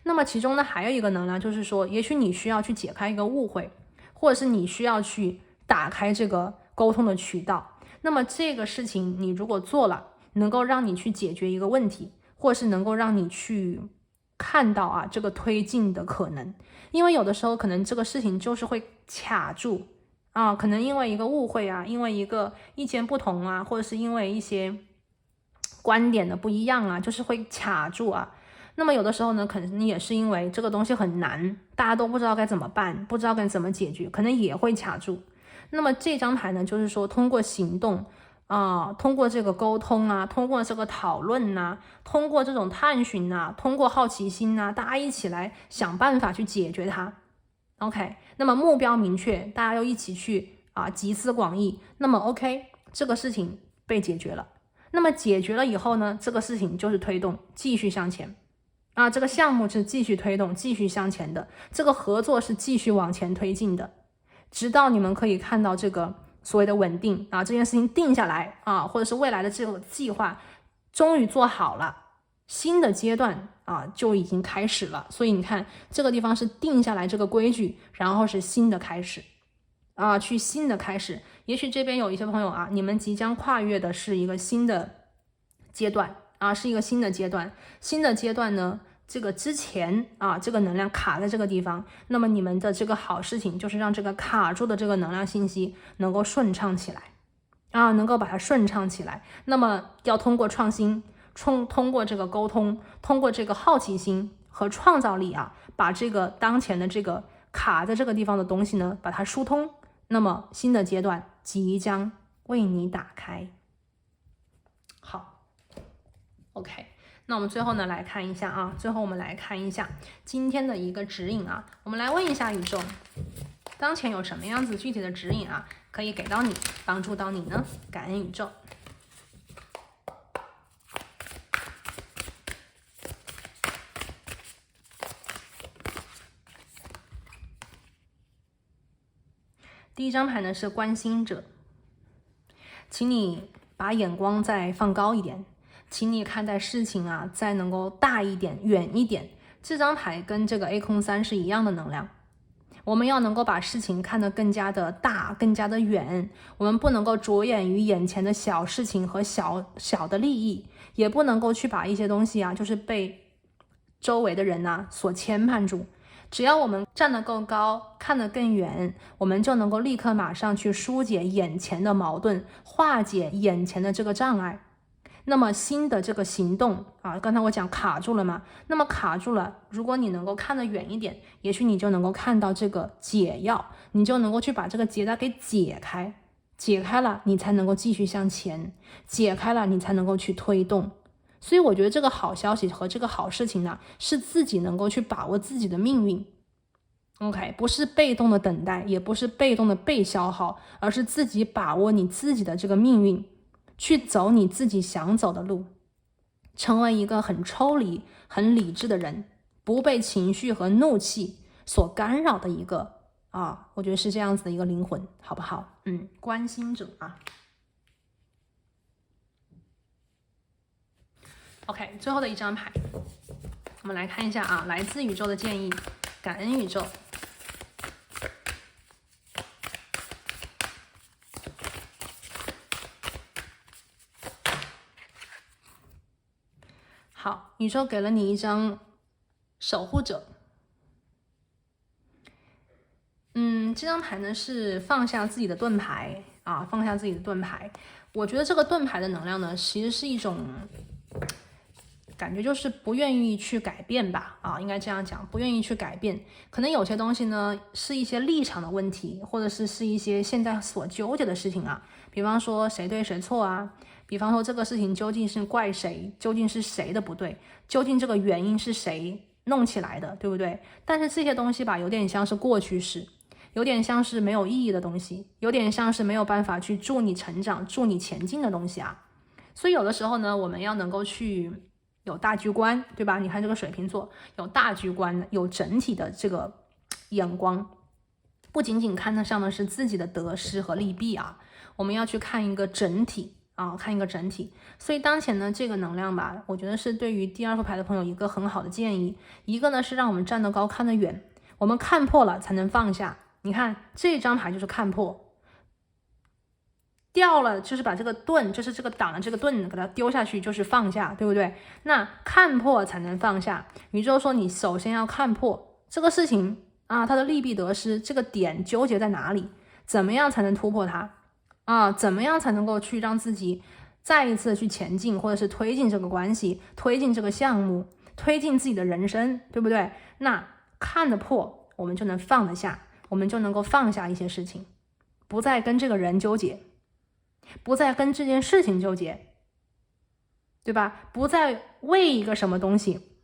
那么其中呢还有一个能量，就是说也许你需要去解开一个误会，或者是你需要去打开这个沟通的渠道，那么这个事情你如果做了，能够让你去解决一个问题，或是能够让你去看到啊这个推进的可能，因为有的时候可能这个事情就是会卡住啊，可能因为一个误会啊，因为一个意见不同啊，或者是因为一些观点的不一样啊，就是会卡住啊。那么有的时候呢，可能也是因为这个东西很难，大家都不知道该怎么办，不知道该怎么解决，可能也会卡住。那么这张牌呢，就是说通过行动通过这个沟通啊，通过这个讨论啊，通过这种探寻啊，通过好奇心啊，大家一起来想办法去解决它。OK， 那么目标明确，大家又一起去集思广益，那么 OK， 这个事情被解决了。那么解决了以后呢，这个事情就是推动，继续向前这个项目是继续推动，继续向前的，这个合作是继续往前推进的，直到你们可以看到这个所谓的稳定这件事情定下来或者是未来的这个计划终于做好了，新的阶段就已经开始了。所以你看这个地方是定下来这个规矩，然后是新的开始去新的开始。也许这边有一些朋友你们即将跨越的是一个新的阶段是一个新的阶段。新的阶段呢，这个之前这个能量卡在这个地方，那么你们的这个好事情就是让这个卡住的这个能量信息能够顺畅起来能够把它顺畅起来。那么要通过创新，通过这个沟通，通过这个好奇心和创造力把这个当前的这个卡在这个地方的东西呢，把它疏通。那么新的阶段即将为你打开。好 ，OK。那我们最后呢来看一下最后我们来看一下今天的一个指引我们来问一下宇宙，当前有什么样子具体的指引可以给到你，帮助到你呢？感恩宇宙。第一张牌呢是关心者，请你把眼光再放高一点，请你看待事情再能够大一点，远一点。这张牌跟这个 A 空3是一样的能量，我们要能够把事情看得更加的大，更加的远。我们不能够着眼于眼前的小事情和小的利益，也不能够去把一些东西就是被周围的人所牵绊住。只要我们站得够高，看得更远，我们就能够立刻马上去疏解眼前的矛盾，化解眼前的这个障碍。那么新的这个行动刚才我讲卡住了嘛，那么卡住了，如果你能够看得远一点，也许你就能够看到这个解药，你就能够去把这个结带给解开，解开了你才能够继续向前，解开了你才能够去推动。所以我觉得这个好消息和这个好事情呢，是自己能够去把握自己的命运。OK， 不是被动的等待，也不是被动的被消耗，而是自己把握你自己的这个命运，去走你自己想走的路，成为一个很抽离、很理智的人，不被情绪和怒气所干扰的一个我觉得是这样子的一个灵魂，好不好？关心者OK， 最后的一张牌，我们来看一下来自宇宙的建议，感恩宇宙。好，宇宙给了你一张守护者。这张牌呢是放下自己的盾牌放下自己的盾牌。我觉得这个盾牌的能量呢，其实是一种感觉，就是不愿意去改变吧应该这样讲，不愿意去改变。可能有些东西呢是一些立场的问题，或者是一些现在所纠结的事情比方说谁对谁错比方说这个事情究竟是怪谁，究竟是谁的不对，究竟这个原因是谁弄起来的，对不对？但是这些东西吧，有点像是过去式，有点像是没有意义的东西，有点像是没有办法去助你成长、助你前进的东西所以有的时候呢，我们要能够去有大局观，对吧？你看这个水瓶座有大局观，有整体的这个眼光，不仅仅看得上的是自己的得失和利弊我们要去看一个整体看一个整体。所以当前呢这个能量吧，我觉得是对于第二副牌的朋友一个很好的建议。一个呢是让我们站得高看得远，我们看破了才能放下。你看这张牌就是看破，掉了就是把这个盾，就是这个挡的这个盾给它丢下去，就是放下，对不对？那看破才能放下。宇宙说你首先要看破这个事情啊，它的利弊得失，这个点纠结在哪里？怎么样才能突破它啊？怎么样才能够去让自己再一次去前进，或者是推进这个关系，推进这个项目，推进自己的人生，对不对？那看得破，我们就能放得下，我们就能够放下一些事情，不再跟这个人纠结，不再跟这件事情纠结，对吧？不再为一个什么东西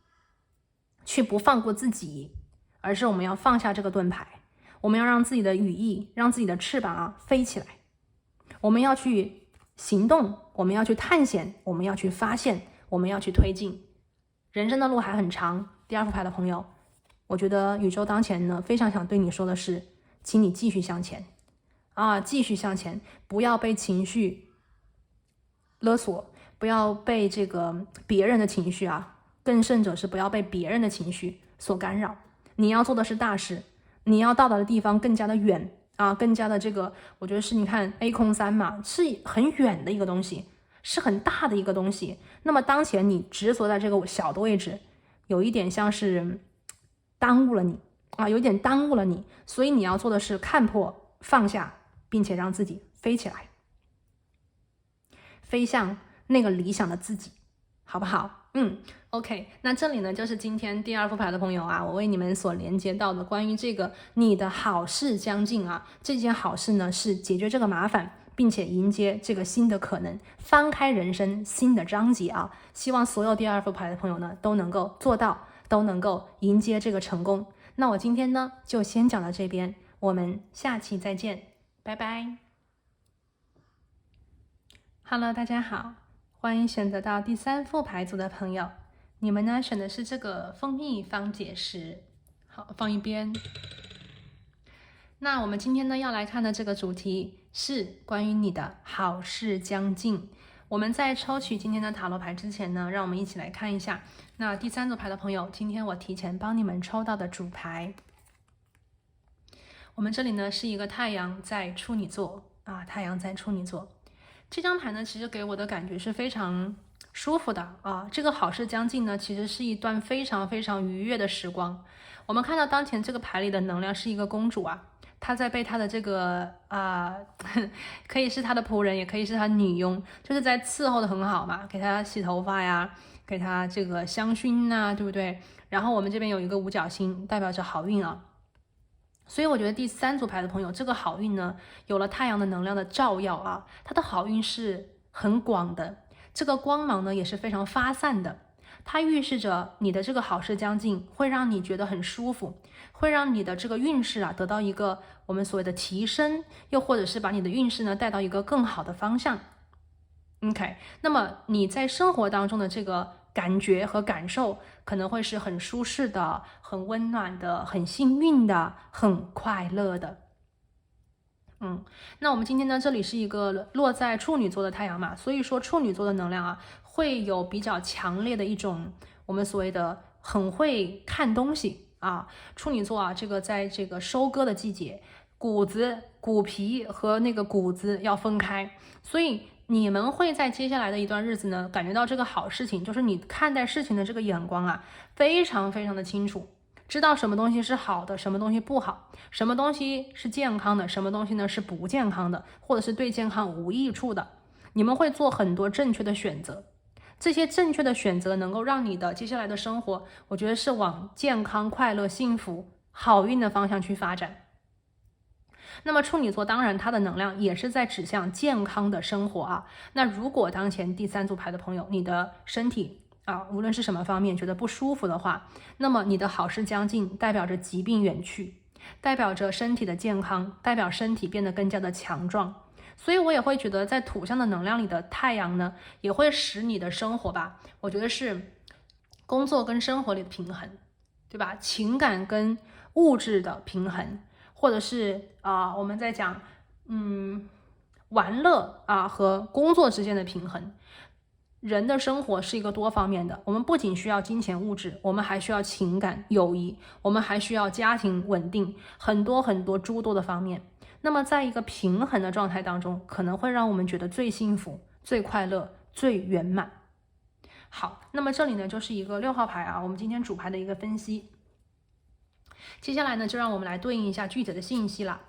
去不放过自己，而是我们要放下这个盾牌，我们要让自己的羽翼，让自己的翅膀啊飞起来，我们要去行动，我们要去探险，我们要去发现，我们要去推进。人生的路还很长，第二副牌的朋友，我觉得宇宙当前呢非常想对你说的是，请你继续向前啊，继续向前，不要被情绪勒索，不要被这个别人的情绪啊，更甚者是不要被别人的情绪所干扰。你要做的是大事，你要到达的地方更加的远啊，更加的这个，我觉得是你看 A 空3嘛，是很远的一个东西，是很大的一个东西。那么当前你执着在这个小的位置，有一点像是耽误了你啊，有点耽误了你，所以你要做的是看破放下，并且让自己飞起来，飞向那个理想的自己，好不好？OK， 那这里呢就是今天第二副牌的朋友啊，我为你们所连接到的关于这个你的好事将近啊，这件好事呢是解决这个麻烦，并且迎接这个新的可能，翻开人生新的章节啊！希望所有第二副牌的朋友呢都能够做到，都能够迎接这个成功。那我今天呢就先讲到这边，我们下期再见，拜拜。Hello， 大家好，欢迎选择到第3副牌组的朋友。你们呢选的是这个蜂蜜方解石，好，放一边。那我们今天呢要来看的这个主题是关于你的好事将近。我们在抽取今天的塔罗牌之前呢，让我们一起来看一下那第3组牌的朋友，今天我提前帮你们抽到的主牌。我们这里呢是一个太阳在处女座啊，太阳在处女座。这张牌呢其实给我的感觉是非常舒服的啊，这个好事将近呢，其实是一段非常非常愉悦的时光。我们看到当前这个牌里的能量是一个公主啊，她在被她的这个可以是她的仆人，也可以是她女佣，就是在伺候的很好嘛，给她洗头发呀，给她这个香薰啊，对不对？然后我们这边有一个五角星，代表着好运啊。所以我觉得第3组牌的朋友，这个好运呢，有了太阳的能量的照耀啊，它的好运是很广的，这个光芒呢也是非常发散的，它预示着你的这个好事将近，会让你觉得很舒服，会让你的这个运势啊得到一个我们所谓的提升，又或者是把你的运势呢带到一个更好的方向。OK， 那么你在生活当中的这个感觉和感受可能会是很舒适的、很温暖的、很幸运的、很快乐的。那我们今天呢，这里是一个落在处女座的太阳嘛，所以说处女座的能量啊，会有比较强烈的一种我们所谓的很会看东西啊。处女座啊，这个在这个收割的季节，骨皮和那个谷子要分开，所以你们会在接下来的一段日子呢，感觉到这个好事情，就是你看待事情的这个眼光啊，非常非常的清楚，知道什么东西是好的，什么东西不好，什么东西是健康的，什么东西呢是不健康的，或者是对健康无益处的。你们会做很多正确的选择，这些正确的选择能够让你的接下来的生活，我觉得是往健康、快乐、幸福、好运的方向去发展。那么处女座当然它的能量也是在指向健康的生活啊。那如果当前第3组牌的朋友，你的身体无论是什么方面觉得不舒服的话，那么你的好事将近，代表着疾病远去，代表着身体的健康，代表身体变得更加的强壮。所以我也会觉得在土象的能量里的太阳呢，也会使你的生活吧，我觉得是工作跟生活里的平衡，对吧？情感跟物质的平衡，或者是我们在讲玩乐和工作之间的平衡。人的生活是一个多方面的，我们不仅需要金钱物质，我们还需要情感友谊，我们还需要家庭稳定，很多很多诸多的方面。那么在一个平衡的状态当中，可能会让我们觉得最幸福、最快乐、最圆满。好，那么这里呢就是一个6号牌啊，我们今天主牌的一个分析。接下来呢，就让我们来对应一下具体的信息了。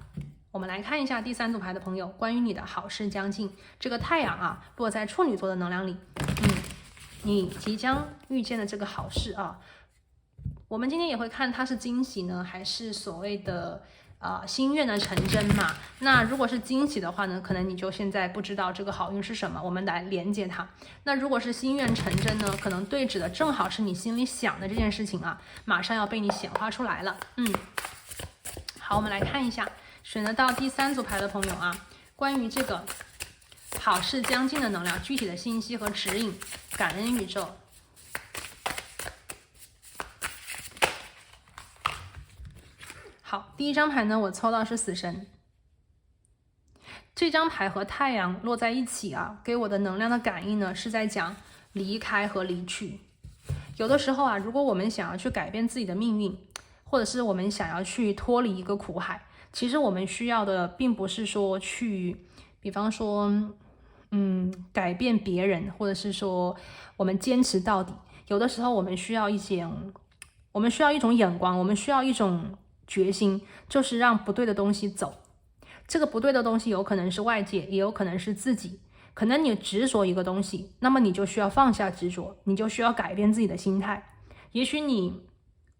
我们来看一下第3组牌的朋友，关于你的好事将近，这个太阳啊落在处女座的能量里，你即将遇见的这个好事啊，我们今天也会看它是惊喜呢，还是所谓的心愿的成真嘛。那如果是惊喜的话呢，可能你就现在不知道这个好运是什么，我们来连接它。那如果是心愿成真呢，可能对指的正好是你心里想的这件事情啊，马上要被你显化出来了。好，我们来看一下选择到第3组牌的朋友啊，关于这个好事将近的能量，具体的信息和指引，感恩宇宙。好，第1张牌呢，我抽到是死神。这张牌和太阳落在一起啊，给我的能量的感应呢，是在讲离开和离去。有的时候啊，如果我们想要去改变自己的命运，或者是我们想要去脱离一个苦海，其实我们需要的并不是说去，比方说，改变别人，或者是说我们坚持到底。有的时候我们需要一种眼光，我们需要一种决心，就是让不对的东西走。这个不对的东西有可能是外界，也有可能是自己。可能你执着一个东西，那么你就需要放下执着，你就需要改变自己的心态。也许你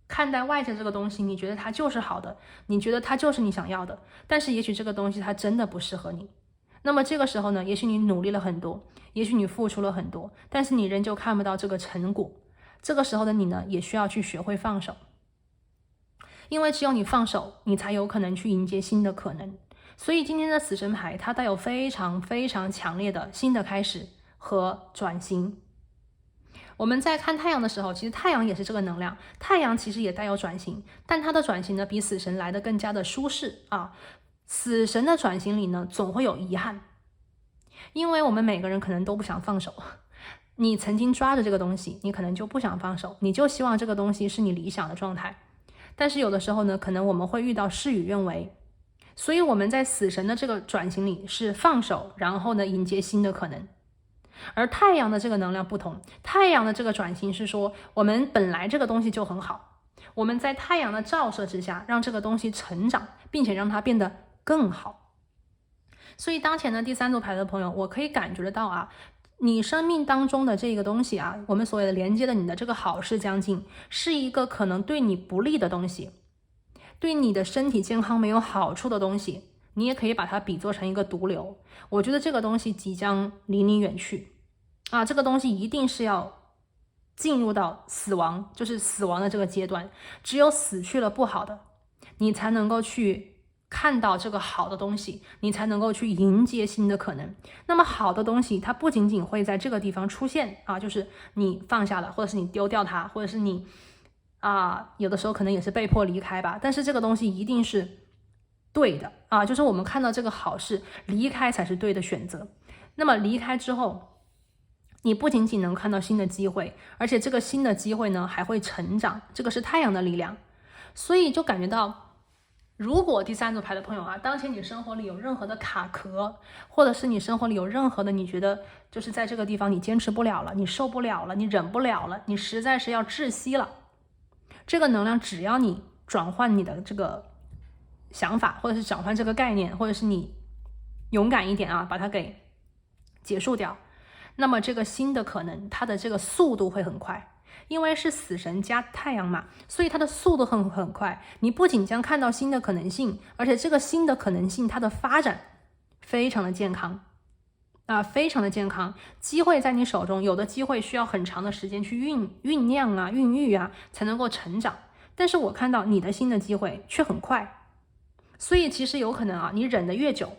看待外界这个东西，你觉得它就是好的，你觉得它就是你想要的，但是也许这个东西它真的不适合你。那么这个时候呢，也许你努力了很多，也许你付出了很多，但是你仍旧看不到这个成果。这个时候的你呢，也需要去学会放手。因为只有你放手，你才有可能去迎接新的可能。所以今天的死神牌，它带有非常非常强烈的新的开始和转型。我们在看太阳的时候，其实太阳也是这个能量，太阳其实也带有转型，但它的转型呢，比死神来得更加的舒适啊。死神的转型里呢，总会有遗憾，因为我们每个人可能都不想放手。你曾经抓着这个东西，你可能就不想放手，你就希望这个东西是你理想的状态。但是有的时候呢，可能我们会遇到事与愿违，所以我们在死神的这个转型里是放手，然后呢迎接新的可能。而太阳的这个能量不同，太阳的这个转型是说，我们本来这个东西就很好，我们在太阳的照射之下，让这个东西成长，并且让它变得更好。所以当前的第3组牌的朋友，我可以感觉得到啊，你生命当中的这个东西啊，我们所谓的连接的你的这个好事将近，是一个可能对你不利的东西，对你的身体健康没有好处的东西，你也可以把它比作成一个毒瘤。我觉得这个东西即将离你远去啊，这个东西一定是要进入到死亡，就是死亡的这个阶段。只有死去了不好的，你才能够去看到这个好的东西，你才能够去迎接新的可能。那么好的东西它不仅仅会在这个地方出现啊，就是你放下了，或者是你丢掉它，或者是你有的时候可能也是被迫离开吧，但是这个东西一定是对的啊，就是我们看到这个好事，离开才是对的选择。那么离开之后，你不仅仅能看到新的机会，而且这个新的机会呢还会成长，这个是太阳的力量。所以就感觉到，如果第3组牌的朋友啊，当前你生活里有任何的卡壳，或者是你生活里有任何的你觉得就是在这个地方你坚持不了了，你受不了了，你忍不了了，你实在是要窒息了，这个能量只要你转换你的这个想法，或者是转换这个概念，或者是你勇敢一点啊，把它给结束掉，那么这个新的可能它的这个速度会很快。因为是死神加太阳嘛，所以它的速度很快。你不仅将看到新的可能性，而且这个新的可能性它的发展非常的健康啊，非常的健康。机会在你手中，有的机会需要很长的时间去酝酿啊、孕育啊，才能够成长。但是我看到你的新的机会却很快，所以其实有可能啊，你忍得越久，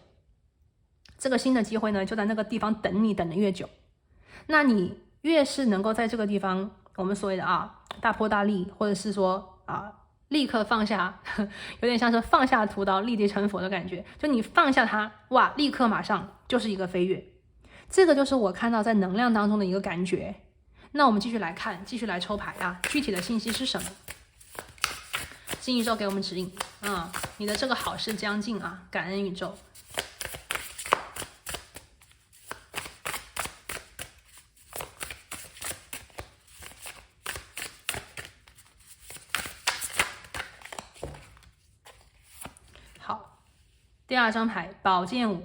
这个新的机会呢就在那个地方等你，等得越久，那你越是能够在这个地方。我们所谓的大破大立，或者是说立刻放下，有点像是放下屠刀立地成佛的感觉，就你放下它，哇，立刻马上就是一个飞跃。这个就是我看到在能量当中的一个感觉。那我们继续来看，继续来抽牌啊，具体的信息是什么？金宇宙给我们指引你的这个好事将近感恩宇宙。好，第2张牌宝剑5。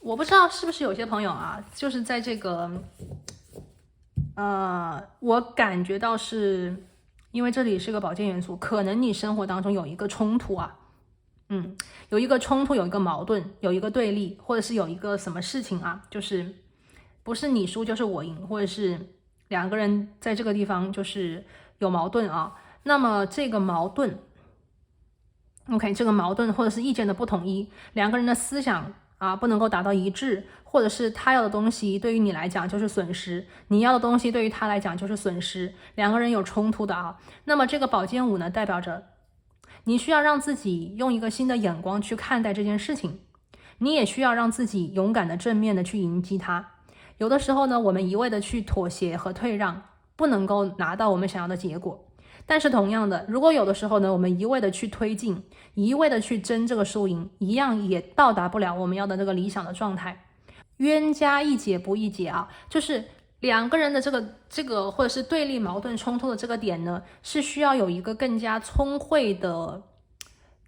我不知道是不是有些朋友就是在这个我感觉到是因为这里是个宝剑元素，可能你生活当中有一个冲突有一个冲突，有一个矛盾，有一个对立，或者是有一个什么事情就是不是你输就是我赢，或者是两个人在这个地方就是有矛盾那么这个矛盾 OK 这个矛盾或者是意见的不统一，两个人的思想不能够达到一致，或者是他要的东西对于你来讲就是损失，你要的东西对于他来讲就是损失，两个人有冲突的那么这个宝剑5呢，代表着你需要让自己用一个新的眼光去看待这件事情，你也需要让自己勇敢的正面的去迎击它。有的时候呢，我们一味的去妥协和退让，不能够拿到我们想要的结果。但是同样的，如果有的时候呢，我们一味的去推进，一味的去争这个输赢，一样也到达不了我们要的这个理想的状态。冤家宜解不宜结就是两个人的这个或者是对立矛盾冲突的这个点呢，是需要有一个更加聪慧的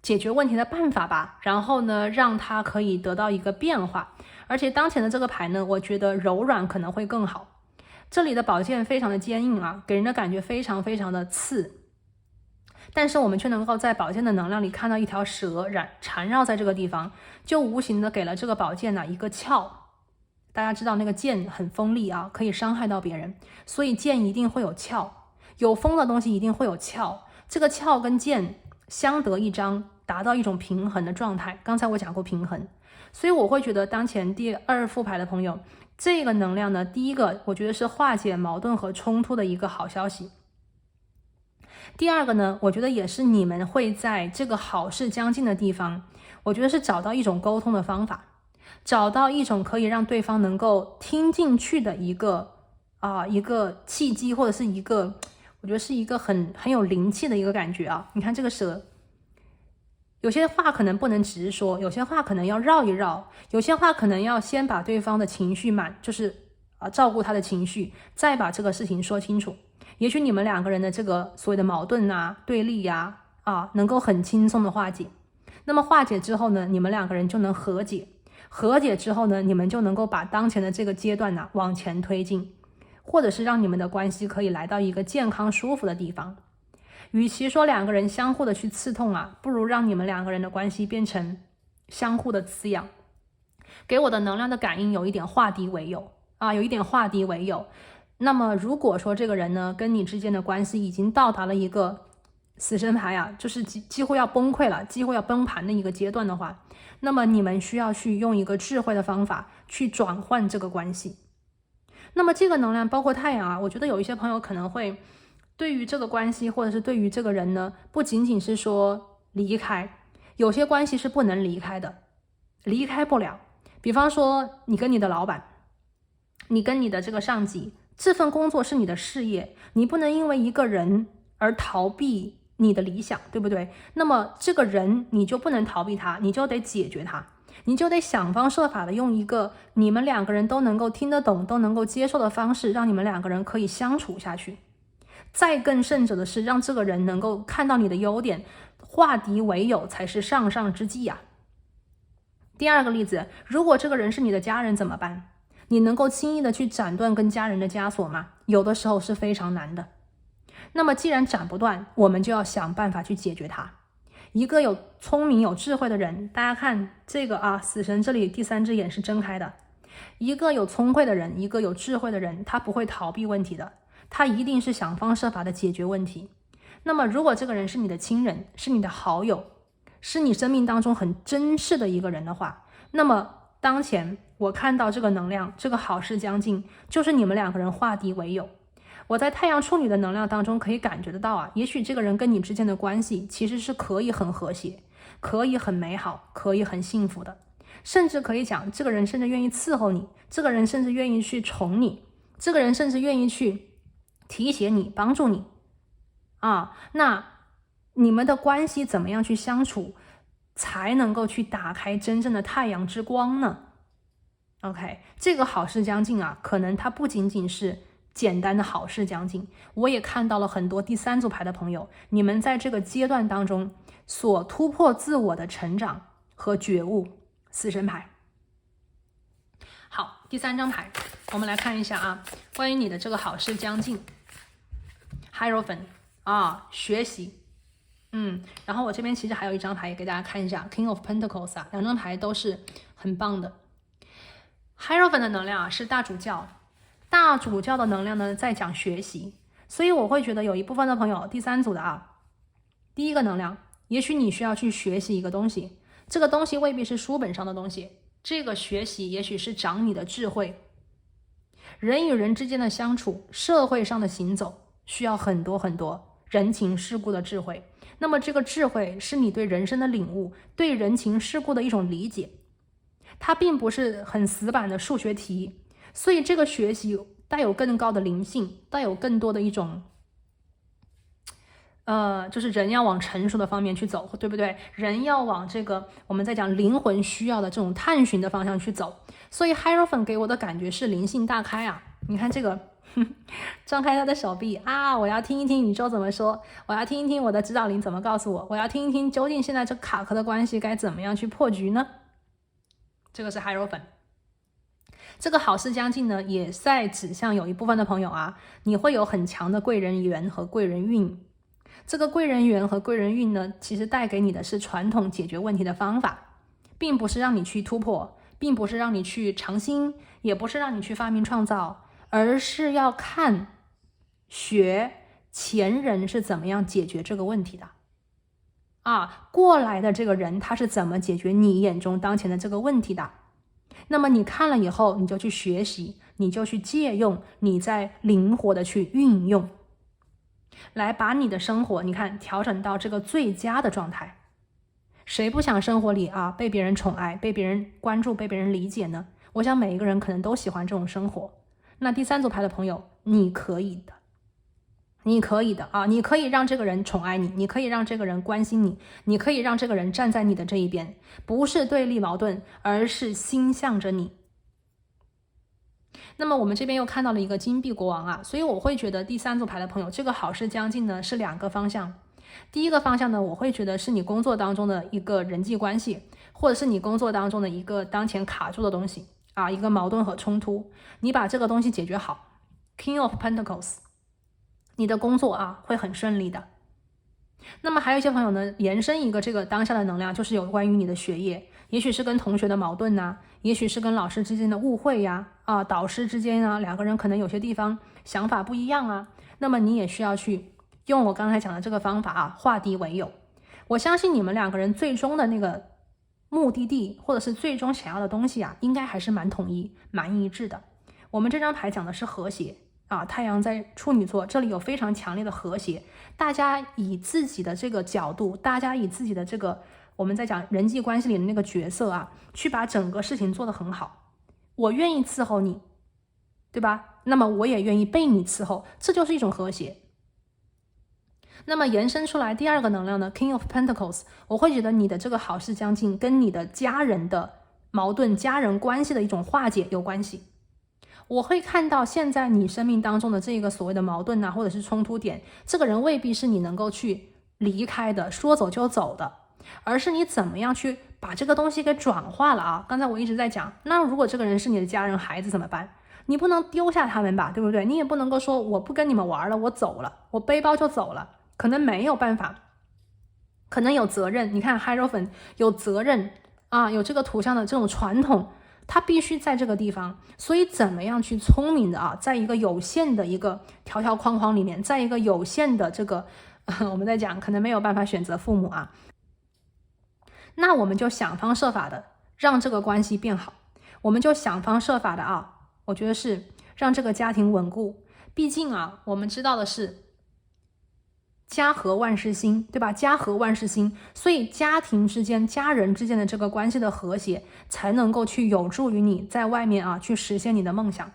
解决问题的办法吧，然后呢让它可以得到一个变化。而且当前的这个牌呢，我觉得柔软可能会更好。这里的宝剑非常的坚硬给人的感觉非常非常的刺，但是我们却能够在宝剑的能量里看到一条蛇缠绕在这个地方，就无形的给了这个宝剑一个鞘。大家知道那个剑很锋利可以伤害到别人，所以剑一定会有鞘，有锋的东西一定会有鞘，这个鞘跟剑相得益彰，达到一种平衡的状态。刚才我讲过平衡，所以我会觉得当前第2副牌的朋友，这个能量呢，第一个我觉得是化解矛盾和冲突的一个好消息。第2个呢，我觉得也是你们会在这个好事将近的地方，我觉得是找到一种沟通的方法，找到一种可以让对方能够听进去的一个契机，或者是一个我觉得是一个很有灵气的一个感觉你看这个蛇，有些话可能不能直说，有些话可能要绕一绕，有些话可能要先把对方的情绪就是照顾他的情绪，再把这个事情说清楚。也许你们两个人的这个所谓的矛盾对立能够很轻松的化解。那么化解之后呢，你们两个人就能和解，和解之后呢，你们就能够把当前的这个阶段往前推进，或者是让你们的关系可以来到一个健康舒服的地方。与其说两个人相互的去刺痛不如让你们两个人的关系变成相互的滋养。给我的能量的感应有一点化敌为友有一点化敌为友。那么如果说这个人呢跟你之间的关系已经到达了一个死神牌就是几乎要崩溃了，几乎要崩盘的一个阶段的话，那么你们需要去用一个智慧的方法去转换这个关系。那么这个能量包括太阳我觉得有一些朋友可能会对于这个关系或者是对于这个人呢，不仅仅是说离开，有些关系是不能离开的，离开不了。比方说你跟你的老板，你跟你的这个上级，这份工作是你的事业，你不能因为一个人而逃避你的理想，对不对？那么这个人你就不能逃避他，你就得解决他，你就得想方设法的用一个你们两个人都能够听得懂，都能够接受的方式，让你们两个人可以相处下去。再更甚者的是，让这个人能够看到你的优点，化敌为友才是上上之计第2个例子，如果这个人是你的家人怎么办？你能够轻易的去斩断跟家人的枷锁吗？有的时候是非常难的。那么既然斩不断，我们就要想办法去解决它。一个有聪明有智慧的人，大家看这个死神这里第3只眼是睁开的。一个有聪慧的人，一个有智慧的人，他不会逃避问题的，他一定是想方设法的解决问题。那么如果这个人是你的亲人，是你的好友，是你生命当中很珍视的一个人的话，那么当前我看到这个能量，这个好事将近，就是你们两个人化敌为友。我在太阳处女的能量当中可以感觉得到也许这个人跟你之间的关系其实是可以很和谐，可以很美好，可以很幸福的，甚至可以讲这个人甚至愿意伺候你，这个人甚至愿意去宠你，这个人甚至愿意去提携你，帮助你啊。那你们的关系怎么样去相处，才能够去打开真正的太阳之光呢？ OK， 这个好事将近啊，可能它不仅仅是简单的好事将近，我也看到了很多第三组牌的朋友，你们在这个阶段当中所突破自我的成长和觉悟。死神牌。好，第3张牌我们来看一下啊，关于你的这个好事将近。Hierophant 啊，学习。然后我这边其实还有一张牌也给大家看一下 King of Pentacles 啊，两张牌都是很棒的。Hierophant 的能量啊是大主教，大主教的能量呢在讲学习，所以我会觉得有一部分的朋友，第3组的啊，第一个能量，也许你需要去学习一个东西，这个东西未必是书本上的东西，这个学习也许是长你的智慧。人与人之间的相处，社会上的行走，需要很多很多人情世故的智慧。那么这个智慧是你对人生的领悟，对人情世故的一种理解，它并不是很死板的数学题，所以这个学习带有更高的灵性，带有更多的一种就是人要往成熟的方面去走，对不对？人要往这个我们在讲灵魂需要的这种探寻的方向去走。所以 Hierophant 给我的感觉是灵性大开啊！你看这个张开他的手臂啊，我要听一听宇宙怎么说，我要听一听我的指导灵怎么告诉我，我要听一听究竟现在这卡壳的关系该怎么样去破局呢？这个是 Hierophant。这个好事将近呢，也在指向有一部分的朋友啊，你会有很强的贵人缘和贵人运。这个贵人缘和贵人运呢，其实带给你的是传统解决问题的方法，并不是让你去突破，并不是让你去尝新，也不是让你去发明创造，而是要看学前人是怎么样解决这个问题的啊，过来的这个人他是怎么解决你眼中当前的这个问题的。那么你看了以后，你就去学习，你就去借用，你再灵活的去运用，来把你的生活你看调整到这个最佳的状态。谁不想生活里啊被别人宠爱，被别人关注，被别人理解呢？我想每一个人可能都喜欢这种生活。那第3组牌的朋友，你可以的，你可以的啊！你可以让这个人宠爱你，你可以让这个人关心你，你可以让这个人站在你的这一边，不是对立矛盾，而是心向着你。那么我们这边又看到了一个金币国王啊，所以我会觉得第3组牌的朋友，这个好事将近呢是2个方向。第一个方向呢，我会觉得是你工作当中的一个人际关系，或者是你工作当中的一个当前卡住的东西啊，一个矛盾和冲突，你把这个东西解决好 King of Pentacles， 你的工作啊会很顺利的。那么还有一些朋友呢，延伸一个这个当下的能量，就是有关于你的学业，也许是跟同学的矛盾啊，也许是跟老师之间的误会呀，导师之间啊，两个人可能有些地方想法不一样啊，那么你也需要去用我刚才讲的这个方法啊，化敌为友。我相信你们2个人最终的那个目的地，或者是最终想要的东西啊，应该还是蛮统一、蛮一致的。我们这张牌讲的是和谐啊，太阳在处女座，这里有非常强烈的和谐。大家以自己的这个角度，大家以自己的这个我们在讲人际关系里的那个角色啊，去把整个事情做得很好。我愿意伺候你，对吧？那么我也愿意被你伺候，这就是一种和谐。那么延伸出来第2个能量呢 King of Pentacles， 我会觉得你的这个好事将近跟你的家人的矛盾、家人关系的一种化解有关系。我会看到现在你生命当中的这个所谓的矛盾啊，或者是冲突点，这个人未必是你能够去离开的，说走就走的，而是你怎么样去把这个东西给转化了啊。刚才我一直在讲，那如果这个人是你的家人、孩子怎么办？你不能丢下他们吧，对不对？你也不能够说我不跟你们玩了，我走了，我背包就走了，可能没有办法，可能有责任。你看 Hierophant 有责任啊，有这个图像的这种传统，它必须在这个地方。所以怎么样去聪明的啊，在一个有限的一个条条框框里面，在一个有限的这个我们在讲可能没有办法选择父母啊，那我们就想方设法的让这个关系变好，我们就想方设法的啊，我觉得是让这个家庭稳固。毕竟啊，我们知道的是家和万事兴，对吧？家和万事兴，所以家庭之间、家人之间的这个关系的和谐，才能够去有助于你在外面啊去实现你的梦想。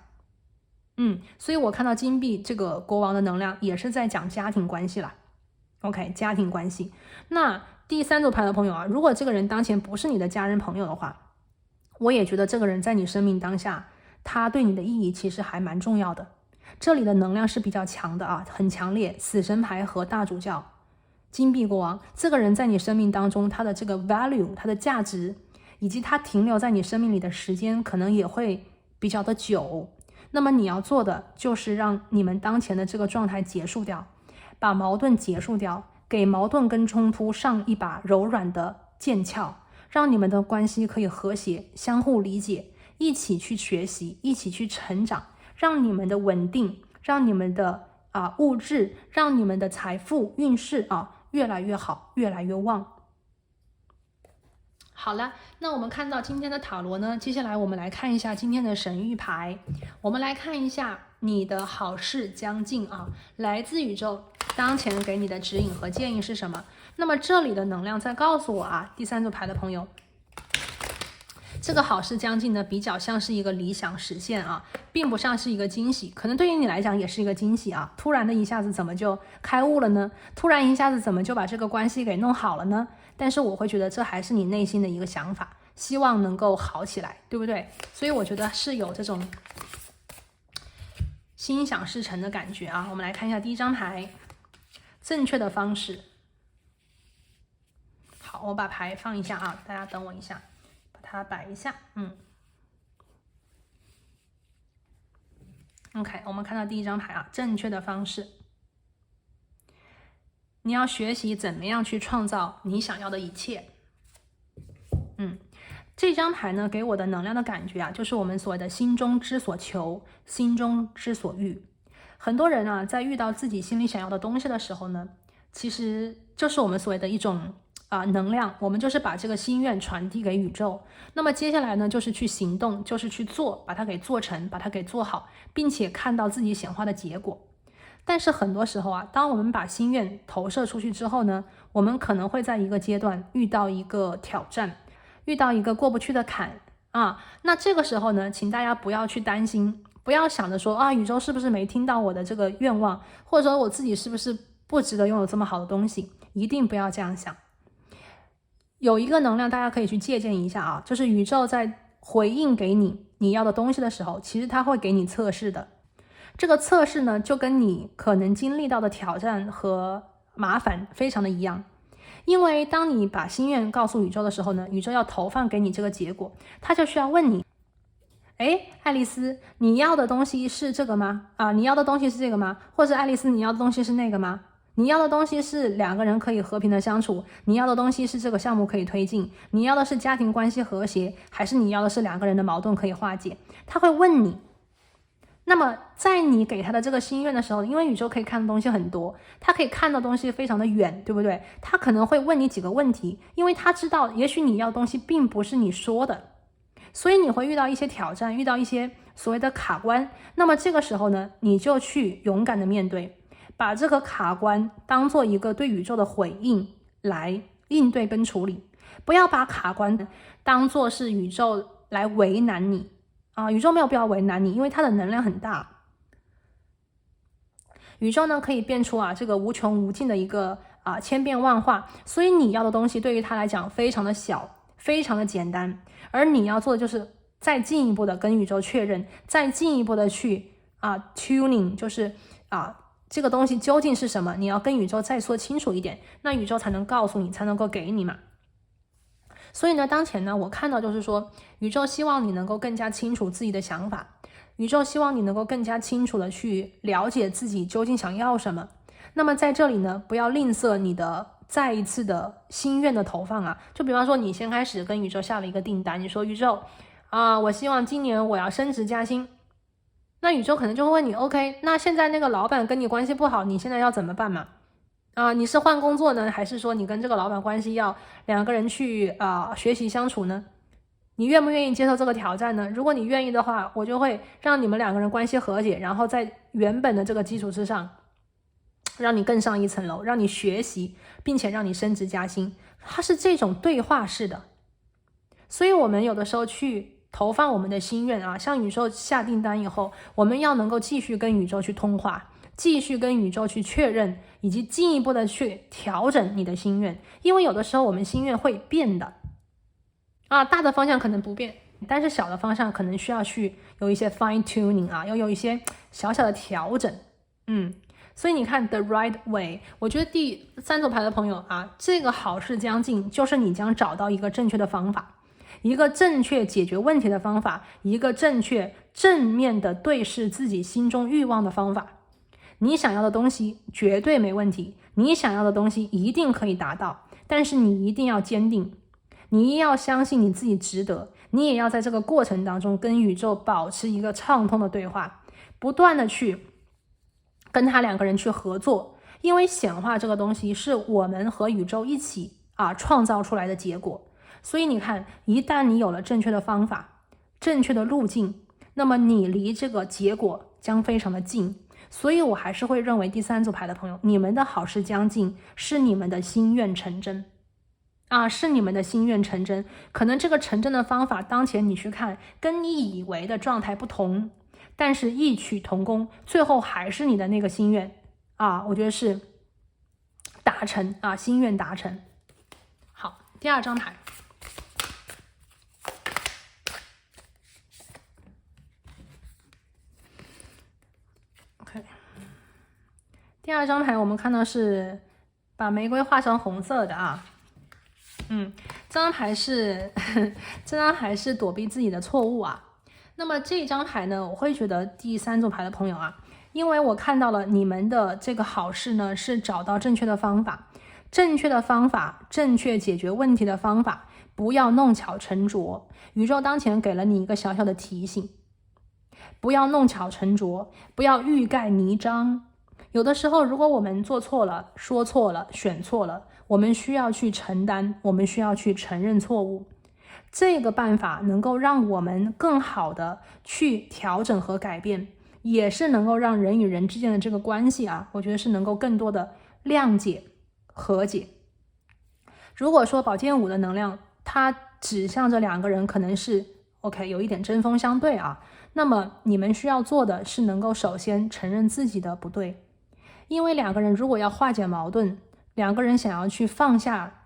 所以我看到金币这个国王的能量也是在讲家庭关系啦。OK， 家庭关系。那第三组牌的朋友啊，如果这个人当前不是你的家人朋友的话，我也觉得这个人在你生命当下，他对你的意义其实还蛮重要的。这里的能量是比较强的啊，很强烈。死神牌和大主教，金币国王，这个人在你生命当中，他的这个 value， 他的价值，以及他停留在你生命里的时间，可能也会比较的久。那么你要做的就是让你们当前的这个状态结束掉，把矛盾结束掉，给矛盾跟冲突上一把柔软的剑鞘，让你们的关系可以和谐，相互理解，一起去学习，一起去成长，让你们的稳定，让你们的物质，让你们的财富运势越来越好，越来越旺。好了，那我们看到今天的塔罗呢，接下来我们来看一下今天的神谕牌。我们来看一下你的好事将近啊，来自宇宙当前给你的指引和建议是什么？那么这里的能量在告诉我啊，第三组牌的朋友，这个好事将近呢，比较像是一个理想实现啊，并不像是一个惊喜。可能对于你来讲也是一个惊喜啊，突然的一下子怎么就开悟了呢？突然一下子怎么就把这个关系给弄好了呢？但是我会觉得这还是你内心的一个想法，希望能够好起来，对不对？所以我觉得是有这种心想事成的感觉啊。我们来看一下第一张牌，正确的方式。好，我把牌放一下啊，大家等我一下，把它摆一下。OK， 我们看到第一张牌啊，正确的方式。你要学习怎么样去创造你想要的一切。这张牌呢，给我的能量的感觉啊，就是我们所谓的心中之所求，心中之所欲。很多人啊，在遇到自己心里想要的东西的时候呢，其实就是我们所谓的一种能量，我们就是把这个心愿传递给宇宙。那么接下来呢，就是去行动，就是去做，把它给做成，把它给做好，并且看到自己显化的结果。但是很多时候啊，当我们把心愿投射出去之后呢，我们可能会在一个阶段遇到一个挑战，遇到一个过不去的坎啊。那这个时候呢，请大家不要去担心，不要想着说宇宙是不是没听到我的这个愿望，或者说我自己是不是不值得拥有这么好的东西，一定不要这样想。有一个能量大家可以去借鉴一下啊，就是宇宙在回应给你要的东西的时候，其实它会给你测试的。这个测试呢，就跟你可能经历到的挑战和麻烦非常的一样。因为当你把心愿告诉宇宙的时候呢，宇宙要投放给你这个结果，它就需要问你，爱丽丝，你要的东西是这个吗？你要的东西是这个吗？或者爱丽丝，你要的东西是那个吗？你要的东西是两个人可以和平的相处，你要的东西是这个项目可以推进，你要的是家庭关系和谐，还是你要的是两个人的矛盾可以化解？他会问你。那么在你给他的这个心愿的时候，因为宇宙可以看的东西很多，他可以看的东西非常的远，对不对？他可能会问你几个问题，因为他知道也许你要的东西并不是你说的，所以你会遇到一些挑战，遇到一些所谓的卡关。那么这个时候呢，你就去勇敢的面对，把这个卡关当做一个对宇宙的回应来应对跟处理，不要把卡关当做是宇宙来为难你宇宙没有必要为难你，因为它的能量很大。宇宙呢可以变出这个无穷无尽的一个千变万化，所以你要的东西对于它来讲非常的小，非常的简单，而你要做的就是再进一步的跟宇宙确认，再进一步的去tuning， 就是这个东西究竟是什么，你要跟宇宙再说清楚一点，那宇宙才能告诉你，才能够给你嘛。所以呢，当前呢，我看到就是说，宇宙希望你能够更加清楚自己的想法，宇宙希望你能够更加清楚的去了解自己究竟想要什么。那么在这里呢，不要吝啬你的再一次的心愿的投放就比方说你先开始跟宇宙下了一个订单，你说宇宙我希望今年我要升职加薪，那宇宙可能就会问你 OK， 那现在那个老板跟你关系不好，你现在要怎么办嘛？你是换工作呢，还是说你跟这个老板关系要两个人去学习相处呢？你愿不愿意接受这个挑战呢？如果你愿意的话，我就会让你们两个人关系和解，然后在原本的这个基础之上，让你更上一层楼，让你学习，并且让你升职加薪。它是这种对话式的。所以我们有的时候去投放我们的心愿向宇宙下订单以后，我们要能够继续跟宇宙去通话，继续跟宇宙去确认，以及进一步的去调整你的心愿。因为有的时候我们心愿会变的大的方向可能不变，但是小的方向可能需要去有一些 fine tuning 要有一些小小的调整。所以你看 the right way， 我觉得第3组牌的朋友这个好事将近，就是你将找到一个正确的方法，一个正确解决问题的方法，一个正确正面的对视自己心中欲望的方法。你想要的东西绝对没问题，你想要的东西一定可以达到，但是你一定要坚定，你也要相信你自己值得，你也要在这个过程当中跟宇宙保持一个畅通的对话，不断的去跟他2个人去合作。因为显化这个东西是我们和宇宙一起创造出来的结果。所以你看，一旦你有了正确的方法，正确的路径，那么你离这个结果将非常的近。所以我还是会认为第3组牌的朋友，你们的好事将近，是你们的心愿成真是你们的心愿成真。可能这个成真的方法当前你去看跟你以为的状态不同，但是异曲同工，最后还是你的那个心愿我觉得是达成心愿达成。好，第2张牌。第2张牌我们看到是把玫瑰画成红色的这张牌是躲避自己的错误那么这张牌呢，我会觉得第3组牌的朋友因为我看到了你们的这个好事呢，是找到正确的方法，正确解决问题的方法，不要弄巧成拙。宇宙当前给了你一个小小的提醒，不要弄巧成拙，不要欲盖弥彰。有的时候如果我们做错了，说错了，选错了，我们需要去承担，我们需要去承认错误。这个办法能够让我们更好的去调整和改变，也是能够让人与人之间的这个关系我觉得是能够更多的谅解和解。如果说宝剑5的能量它指向着2个人可能是 OK 有一点针锋相对那么你们需要做的是能够首先承认自己的不对。因为2个人如果要化解矛盾，2个人想要去放下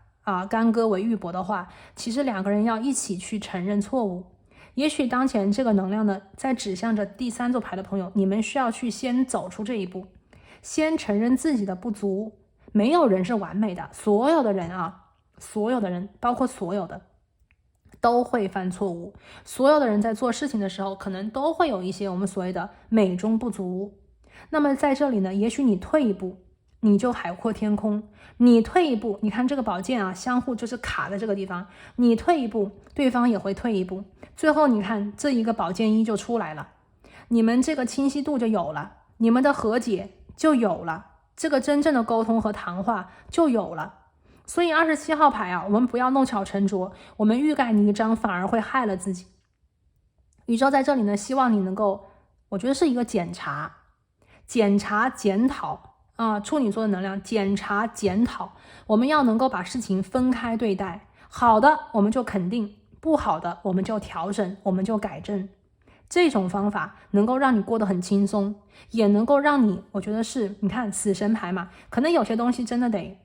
干戈为玉帛的话，其实2个人要一起去承认错误。也许当前这个能量呢，在指向着第3组牌的朋友，你们需要去先走出这一步，先承认自己的不足。没有人是完美的，所有的人包括所有的都会犯错误，所有的人在做事情的时候可能都会有一些我们所谓的美中不足。那么在这里呢，也许你退一步你就海阔天空，你退一步，你看这个宝剑相互就是卡在这个地方，你退一步对方也会退一步，最后你看这一个宝剑1就出来了，你们这个清晰度就有了，你们的和解就有了，这个真正的沟通和谈话就有了。所以27号牌我们不要弄巧成拙，我们欲盖弥彰反而会害了自己。宇宙在这里呢，希望你能够，我觉得是一个检查检讨处女座的能量，检查检讨，我们要能够把事情分开对待，好的我们就肯定，不好的我们就调整，我们就改正。这种方法能够让你过得很轻松，也能够让你，我觉得是，你看死神牌嘛，可能有些东西真的得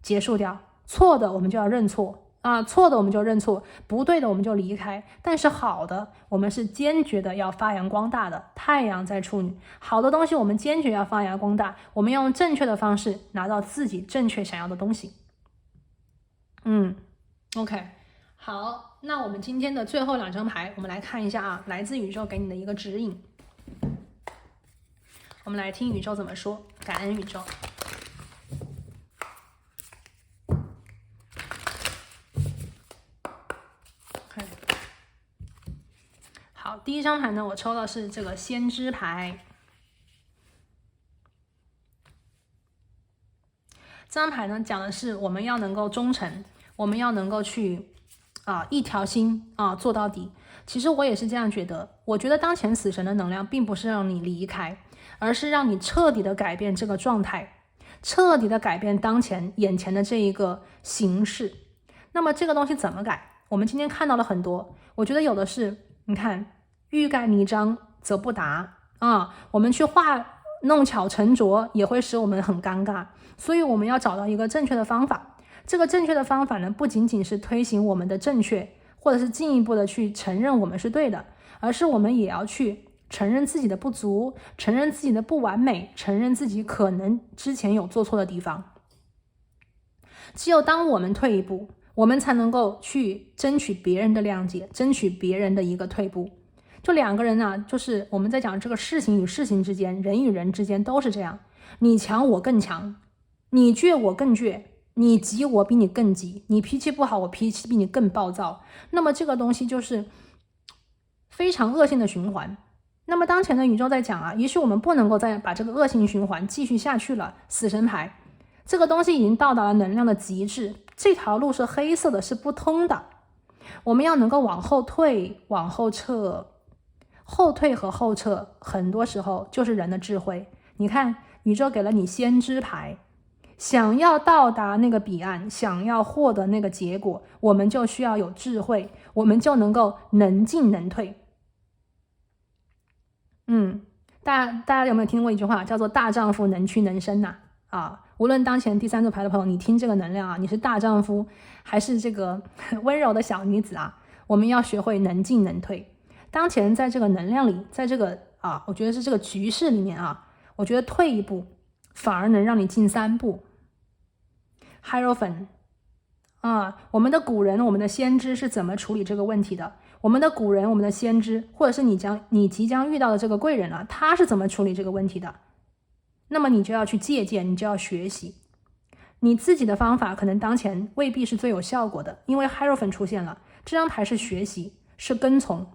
结束掉，错的我们就要认错错的我们就认错，不对的我们就离开，但是好的我们是坚决的要发扬光大的。太阳在处女，好的东西我们坚决要发扬光大，我们要用正确的方式拿到自己正确想要的东西。OK， 好，那我们今天的最后2张牌我们来看一下来自宇宙给你的一个指引，我们来听宇宙怎么说。感恩宇宙。好，第1张牌呢，我抽的是这个先知牌。这张牌呢，讲的是我们要能够忠诚，我们要能够去一条心做到底。其实我也是这样觉得，我觉得当前死神的能量并不是让你离开，而是让你彻底的改变这个状态，彻底的改变当前眼前的这一个形式。那么这个东西怎么改？我们今天看到了很多，我觉得有的是，你看欲盖弥彰则不达我们去画弄巧成拙也会使我们很尴尬，所以我们要找到一个正确的方法。这个正确的方法呢，不仅仅是推行我们的正确，或者是进一步的去承认我们是对的，而是我们也要去承认自己的不足，承认自己的不完美，承认自己可能之前有做错的地方。只有当我们退一步，我们才能够去争取别人的谅解，争取别人的一个退步。就两个人啊，就是我们在讲这个事情与事情之间，人与人之间都是这样，你强我更强，你倔我更倔，你急我比你更急，你脾气不好我脾气比你更暴躁，那么这个东西就是非常恶性的循环。那么当前的宇宙在讲啊，也许我们不能够再把这个恶性循环继续下去了，死神牌这个东西已经到达了能量的极致，这条路是黑色的，是不通的，我们要能够往后退，往后撤。后退和后撤很多时候就是人的智慧。你看宇宙给了你先知牌，想要到达那个彼岸，想要获得那个结果，我们就需要有智慧，我们就能够能进能退。大家有没有听过一句话叫做大丈夫能屈能伸无论当前第三组牌的朋友，你听这个能量你是大丈夫还是这个温柔的小女子我们要学会能进能退。当前在这个能量里，在这个我觉得是这个局势里面我觉得退一步反而能让你进3步。Hierophant我们的古人，我们的先知是怎么处理这个问题的？我们的古人，我们的先知，或者是你即将遇到的这个贵人他是怎么处理这个问题的？那么你就要去借鉴，你就要学习。你自己的方法可能当前未必是最有效果的，因为 Hierophant 出现了，这张牌是学习，是跟从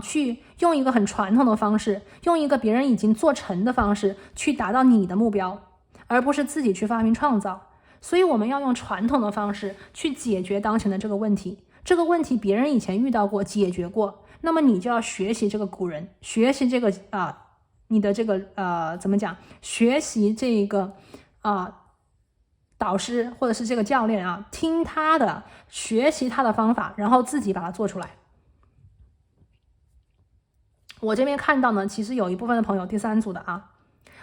去用一个很传统的方式，用一个别人已经做成的方式去达到你的目标，而不是自己去发明创造。所以我们要用传统的方式去解决当前的这个问题，这个问题别人以前遇到过，解决过，那么你就要学习这个古人，学习这个你的这个怎么讲，学习这个导师或者是这个教练听他的，学习他的方法，然后自己把它做出来。我这边看到呢，其实有一部分的朋友，第3组的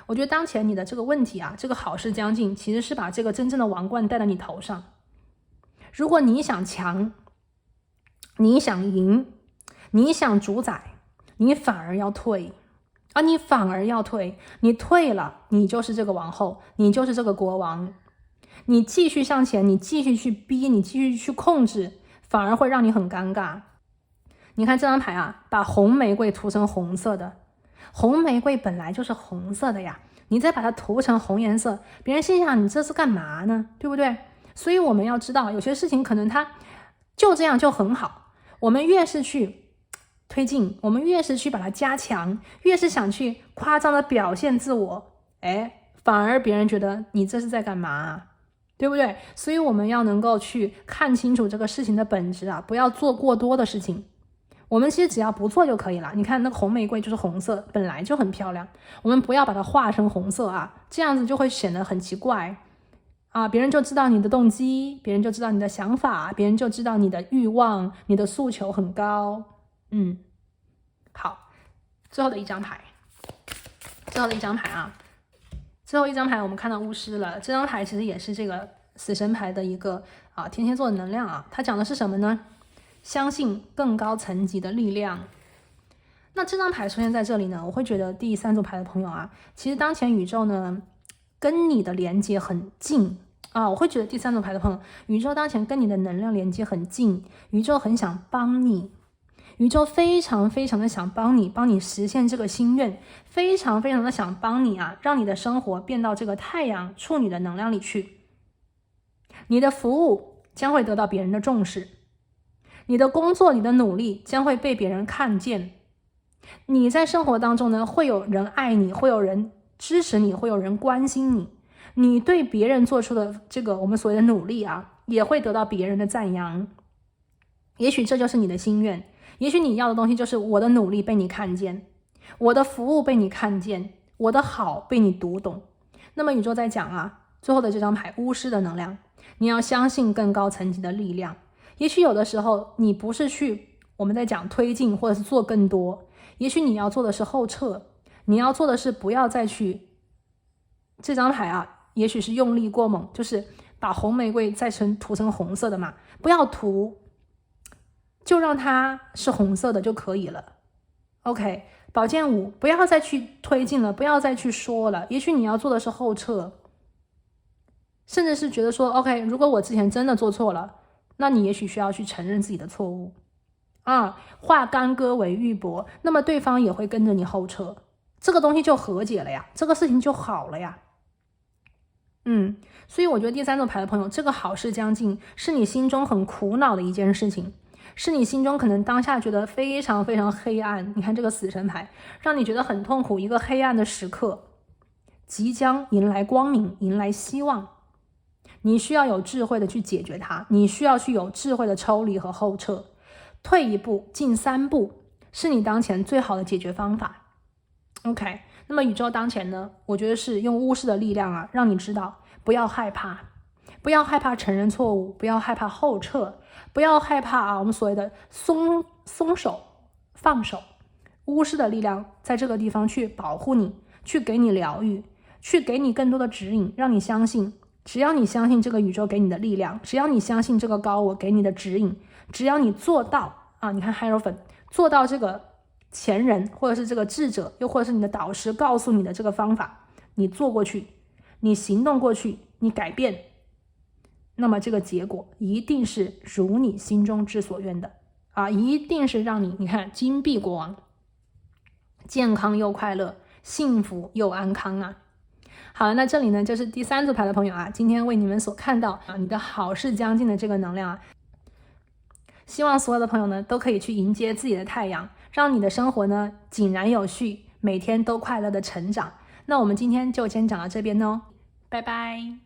我觉得当前你的这个问题这个好事将近，其实是把这个真正的王冠戴在你头上。如果你想强，你想赢，你想主宰，你反而要退你反而要退，你退了，你就是这个王后，你就是这个国王。你继续向前，你继续去逼，你继续去控制，反而会让你很尴尬。你看这张牌把红玫瑰涂成红色的，红玫瑰本来就是红色的呀，你再把它涂成红颜色，别人心想你这是干嘛呢？对不对？所以我们要知道，有些事情可能它就这样就很好，我们越是去推进，我们越是去把它加强，越是想去夸张的表现自我，反而别人觉得你这是在干嘛对不对？所以我们要能够去看清楚这个事情的本质不要做过多的事情。我们其实只要不做就可以了。你看那个红玫瑰就是红色，本来就很漂亮，我们不要把它画成红色这样子就会显得很奇怪别人就知道你的动机，别人就知道你的想法，别人就知道你的欲望，你的诉求很高。好，最后的一张牌，最后一张牌我们看到巫师了。这张牌其实也是这个死神牌的一个天蝎座的能量它讲的是什么呢？相信更高层级的力量。那这张牌出现在这里呢，我会觉得第3组牌的朋友其实当前宇宙呢跟你的连接很近我会觉得第3组牌的朋友，宇宙当前跟你的能量连接很近，宇宙很想帮你，宇宙非常非常的想帮你实现这个心愿，非常非常的想帮你让你的生活变到这个太阳处女的能量里去。你的服务将会得到别人的重视，你的工作，你的努力将会被别人看见。你在生活当中呢，会有人爱你，会有人支持你，会有人关心你。你对别人做出的这个我们所谓的努力也会得到别人的赞扬。也许这就是你的心愿，也许你要的东西就是我的努力被你看见，我的服务被你看见，我的好被你读懂。那么宇宙在讲最后的这张牌巫师的能量，你要相信更高层级的力量。也许有的时候你不是去我们在讲推进或者是做更多，也许你要做的是后撤，你要做的是不要再去这张牌啊，也许是用力过猛，就是把红玫瑰再涂成红色的嘛，不要涂，就让它是红色的就可以了。 OK， 宝剑五，不要再去推进了，不要再去说了，也许你要做的是后撤，甚至是觉得说 OK， 如果我之前真的做错了，那你也许需要去承认自己的错误啊，化干戈为玉帛，那么对方也会跟着你后撤，这个东西就和解了呀，这个事情就好了呀。所以我觉得第三组牌的朋友，这个好事将近是你心中很苦恼的一件事情，是你心中可能当下觉得非常非常黑暗，你看这个死神牌让你觉得很痛苦，一个黑暗的时刻即将迎来光明，迎来希望，你需要有智慧的去解决它，你需要去有智慧的抽离和后撤，退一步进三步是你当前最好的解决方法。 OK， 那么宇宙当前呢，我觉得是用巫师的力量啊，让你知道不要害怕，不要害怕承认错误，不要害怕后撤，不要害怕啊，我们所谓的松手放手，巫师的力量在这个地方去保护你，去给你疗愈，去给你更多的指引，让你相信，只要你相信这个宇宙给你的力量，只要你相信这个高我给你的指引，只要你做到啊，你看 Hierophant 做到这个前人或者是这个智者，又或者是你的导师告诉你的这个方法，你做过去，你行动过去，你改变，那么这个结果一定是如你心中之所愿的啊，一定是让你看金币国王，健康又快乐，幸福又安康啊。好了，那这里呢就是第三组牌的朋友啊，今天为你们所看到啊，你的好事将近的这个能量啊，希望所有的朋友呢都可以去迎接自己的太阳，让你的生活呢井然有序，每天都快乐的成长。那我们今天就先讲到这边哦，拜拜。